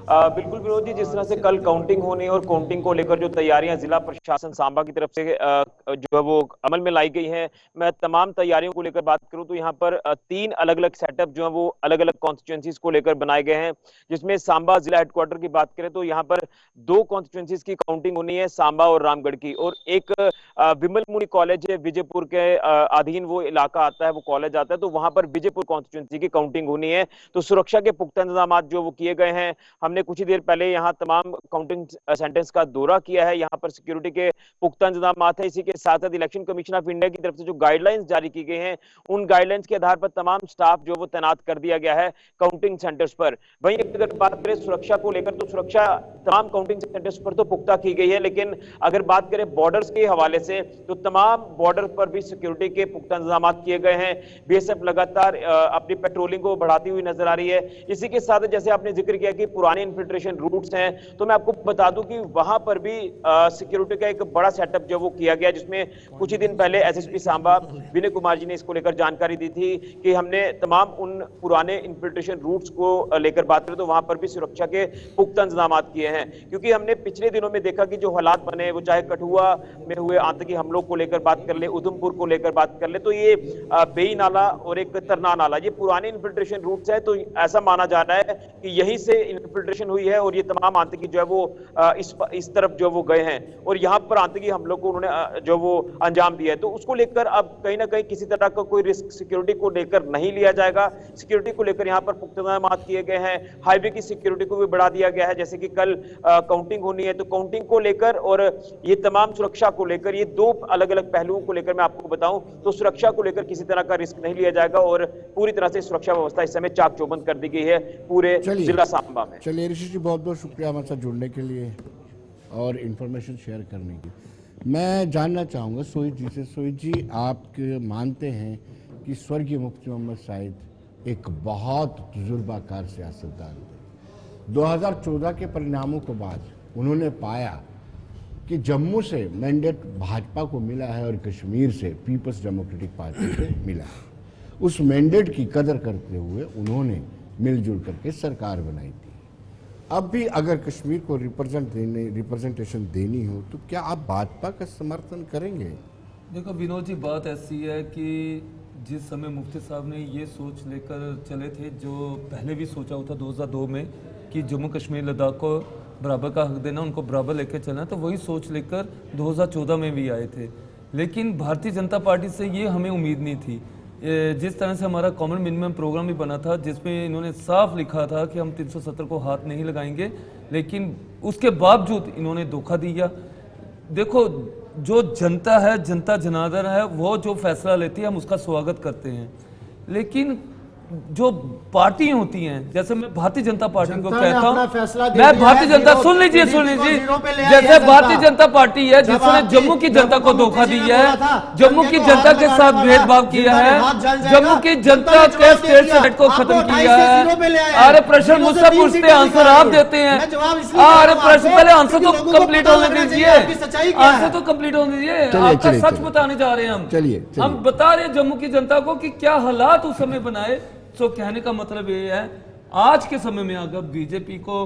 बिल्कुल विनोद जी, जिस तरह से कल काउंटिंग होने और काउंटिंग को लेकर जो तैयारियां जिला प्रशासन सांबा की तरफ से जो है वो अमल में लाई गई हैं, मैं तमाम तैयारियों को लेकर बात करूं तो यहाँ पर 3 अलग अलग सेटअप जो है वो अलग अलग कॉन्स्टिट्यूएंसीज को लेकर बनाए गए हैं। जिसमें सांबा जिला हेडक्वार्टर की बात करें तो यहाँ पर 2 कॉन्स्टिट्यूएंसीज की काउंटिंग होनी है, सांबा और रामगढ़ की, और एक विमल मुनि कॉलेज है विजयपुर के अधीन वो इलाका आता है, वो कॉलेज आता है, तो वहां पर विजयपुर कॉन्स्टिट्यूएंसी की काउंटिंग होनी है। तो सुरक्षा के पुख्ता इंतजाम जो वो किए गए हैं। हमने कुछ ही देर पहले यहाँ तमाम काउंटिंग सेंटर्स का दौरा किया है। यहाँ पर सिक्योरिटी के पुख्ता इंतजाम है। इसी के साथ साथ इलेक्शन कमीशन ऑफ इंडिया की तरफ से जो गाइडलाइंस जारी की गई हैं, उन गाइडलाइंस के आधार पर तमाम स्टाफ जो वो तैनात कर दिया गया है काउंटिंग सेंटर्स पर। वहीं अगर बात करें सुरक्षा को लेकर तो सुरक्षा तमाम काउंटिंग सेंटर्स पर तो पुख्ता की गई है, लेकिन अगर बात करें बॉर्डर्स के हवाले से तो तमाम बॉर्डर पर भी सिक्योरिटी के पुख्ता इंतजाम किए गए हैं। बीएसएफ लगातार अपनी पेट्रोलिंग को बढ़ाती हुई नजर आ रही है। इसी के साथ जैसे आपने जिक्र किया कि पुराने इन्फिल्ट्रेशन रूट्स हैं, तो मैं आपको बता दूं कि वहां पर भी सिक्योरिटी का एक बड़ा सेटअप जो वो किया गया, जिसमें कुछ ही दिन पहले एसएसपी सांबा विनय कुमार जी ने इसको लेकर जानकारी दी थी कि हमने तमाम उन पुराने इन्फिल्ट्रेशन रूट्स को लेकर बात करें तो वहां पर भी सुरक्षा के पुख्ता इंतजाम किए हैं। क्योंकि हमने पिछले दिनों में देखा कि जो हालात बने, वो चाहे कठुआ में हुए आतंकी हमलों को लेकर बात कर ले, उधमपुर को लेकर बात कर ले, तो ये बेई नाला और एक तरना नाला, ये पुराने इन्फिल्ट्रेशन रूट्स है। तो ऐसा माना जा रहा है कि यहीं से इन्फिल्ट्रेशन हुई है और ये तमाम आतंकी जो है वो इस तरफ जो वो गए हैं और यहाँ पर आतंकी हमलों को उन्होंने जो वो अंजाम दिया है। तो उसको लेकर अब कहीं ना कहीं किसी तरह का कोई रिस्क सिक्योरिटी को लेकर नहीं लिया जाएगा। सिक्योरिटी को लेकर यहाँ पर पुख्ता इंतजाम किए गए हैं। हाईवे की सिक्योरिटी को भी बढ़ा दिया गया है। जैसे कि कल काउंटिंग होनी है, तो काउंटिंग को लेकर और ये तमाम सुरक्षा को लेकर, ये 2 अलग अलग पहलुओं को लेकर मैं आपको बताऊं तो सुरक्षा को लेकर किसी तरह का रिस्क नहीं लिया जाएगा और पूरी तरह से सुरक्षा व्यवस्था इस समय चाक चौबंद कर दी गई है पूरे जिला सांबा में। चलिए ऋषि जी, बहुत बहुत शुक्रिया हमारे साथ जुड़ने के लिए और इन्फॉर्मेशन शेयर करने की। मैं जानना चाहूँगा सोहित जी से। सोहित जी, आप मानते हैं कि स्वर्गीय मुफ्ती मोहम्मद साइद एक बहुत तजुर्बाकार सियासतदान थे। 2014 के परिणामों के बाद उन्होंने पाया कि जम्मू से मैंडेट भाजपा को मिला है और कश्मीर से पीपल्स डेमोक्रेटिक पार्टी से मिला है। उस मैंडेट की कदर करते हुए उन्होंने मिलजुल करके सरकार बनाई थी। अब भी अगर कश्मीर को रिप्रेजेंटेशन देनी हो तो क्या आप भाजपा का समर्थन करेंगे? देखो विनोद जी, बात ऐसी है कि जिस समय मुफ्ती साहब ने ये सोच लेकर चले थे, जो पहले भी सोचा हुआ था 2002 में कि जम्मू कश्मीर लद्दाख को बराबर का हक देना, उनको बराबर लेकर चलना, तो वही सोच लेकर 2014 में भी आए थे। लेकिन भारतीय जनता पार्टी से ये हमें उम्मीद नहीं थी। जिस तरह से हमारा कॉमन मिनिमम प्रोग्राम भी बना था, जिसमें इन्होंने साफ लिखा था कि हम 370 को हाथ नहीं लगाएंगे, लेकिन उसके बावजूद इन्होंने धोखा दिया। देखो, जो जनता है, जनता जनार्दन है, वो जो फैसला लेती है हम उसका स्वागत करते हैं, लेकिन जो पार्टी होती हैं, जैसे मैं भारतीय जनता पार्टी को कहता हूं, मैं भारतीय जनता, सुन लीजिए जैसे भारतीय जनता पार्टी है जिसने जम्मू की जनता को धोखा दिया है, जम्मू की जनता के साथ भेदभाव किया है, जम्मू की जनता के स्टेट सेनेट को खत्म किया है। अरे प्रश्न मुझसे पूछते हैं, आंसर आप देते हैं। अरे प्रश्न पहले आंसर तो कंप्लीट होने दीजिए, आंसर तो कंप्लीट होने दीजिए। आपका सच बताने जा रहे हैं हम बता रहे हैं जम्मू की जनता को कि क्या हालात उस समय बनाए। तो कहने का मतलब ये है, आज के समय में अगर बीजेपी को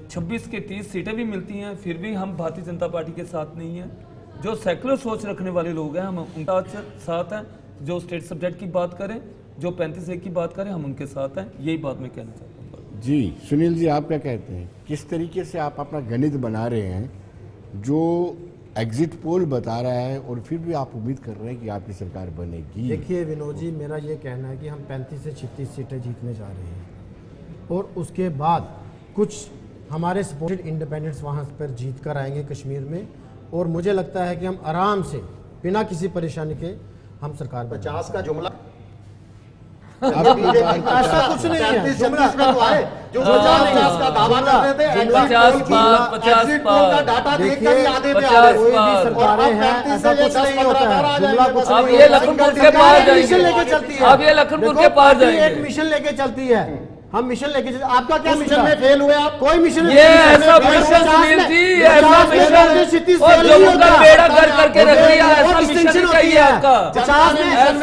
26 के 30 सीटें भी मिलती हैं, फिर भी हम भारतीय जनता पार्टी के साथ नहीं हैं। जो सेकुलर सोच रखने वाले लोग हैं हम उनका साथ हैं। जो स्टेट सब्जेक्ट की बात करें, जो 35A की बात करें, हम उनके साथ हैं। यही बात मैं कहना चाहता हूँ। जी सुनील जी, आप क्या कहते हैं, किस तरीके से आप अपना गणित बना रहे हैं? जो एग्जिट पोल बता रहा है और फिर भी आप उम्मीद कर रहे हैं कि आपकी सरकार बनेगी। देखिए विनोद जी, मेरा ये कहना है कि हम 35 से 36 सीटें जीतने जा रहे हैं और उसके बाद कुछ हमारे सपोर्टेड इंडिपेंडेंट्स वहाँ पर जीत कर आएंगे कश्मीर में, और मुझे लगता है कि हम आराम से बिना किसी परेशानी के हम सरकार 50 का जुमला ऐसा कुछ नहीं है। जुमला में तो आए जो 50 का दावा कर रहे थे, 50 का डाटा देखकर ही आधे पे आ कोई भी सरकारें हैं, ऐसा कुछ नहीं होता है। जुमला कुछ अब नहीं ये होता। लखनपुर के पार जाएंगे, मिशन लेके चलती है। अब ये लखनपुर के पार देखो, जाएंगे। एक मिशन लेके चलती है, हम मिशन लेके चलते। आपका क्या मिशन में फेल हुए आप? कोई मिशन ये ऐसा मिशन सुनील जी, ऐसा मिशन और जम्मू का बेड़ा कर करके रख दिया, ऐसा मिशन ही चाहिए आपका। 50 में ऐसा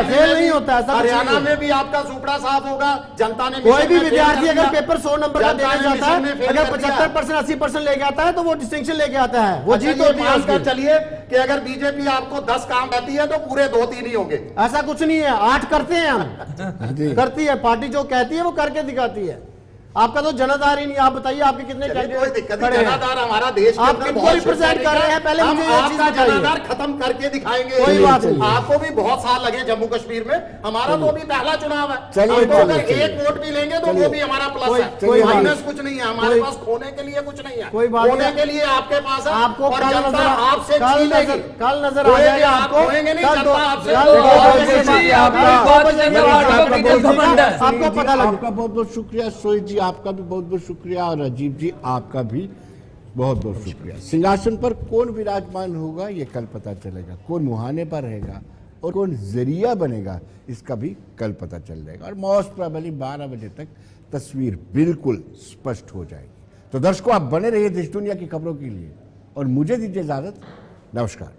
फेल नहीं होता। हरियाणा में भी आपका सुपड़ा साफ होगा, जनता ने कोई भी विद्यार्थी अगर पेपर 100 नंबर का देने जाता है, अगर 75% 80% लेके आता है तो वो डिस्टिंक्शन लेके आता है, वो जीत होती है उसकी। चलिए कि अगर बीजेपी आपको 10 काम कहती है तो पूरे 2-3 ही होंगे। ऐसा कुछ नहीं है, 8 करते हैं हम। करती है पार्टी, जो कहती है वो करके दिखाती है। आपका तो जनाधार ही नहीं। आप बताइए आपके कितने कैंडिडेट जनाधार हमारा देश आप किनको रिप्रेजेंट कर रहे हैं? पहले मुझे ये चीज बताइए। जनाधार खत्म करके दिखाएंगे। कोई बात नहीं। आपको भी बहुत साल लगे जम्मू कश्मीर में, हमारा तो अभी पहला चुनाव है। अगर एक वोट भी लेंगे तो वो भी हमारा प्लस है, माइनस कुछ नहीं है। हमारे पास खोने के लिए कुछ नहीं है, कोई बात खोने के लिए आपके पास है। आपको और कल जनता आपसे कल नजर आ जाएगा आपको। खोएंगे नहीं, जनता आपसे। आपको पता लगे। आपका बहुत बहुत शुक्रिया सोहित जी, आपका भी बहुत बहुत शुक्रिया, और राजीव जी आपका भी बहुत बहुत शुक्रिया। सिंहासन पर कौन विराजमान होगा ये कल पता चलेगा, कौन मुहाने पर रहेगा और कौन जरिया बनेगा इसका भी कल पता चल जाएगा, और मोस्ट प्रोबेबली 12 बजे तक तस्वीर बिल्कुल स्पष्ट हो जाएगी। तो दर्शकों, आप बने रहिए देश दुनिया की खबरों के लिए और मुझे दीजिए इजाजत। नमस्कार।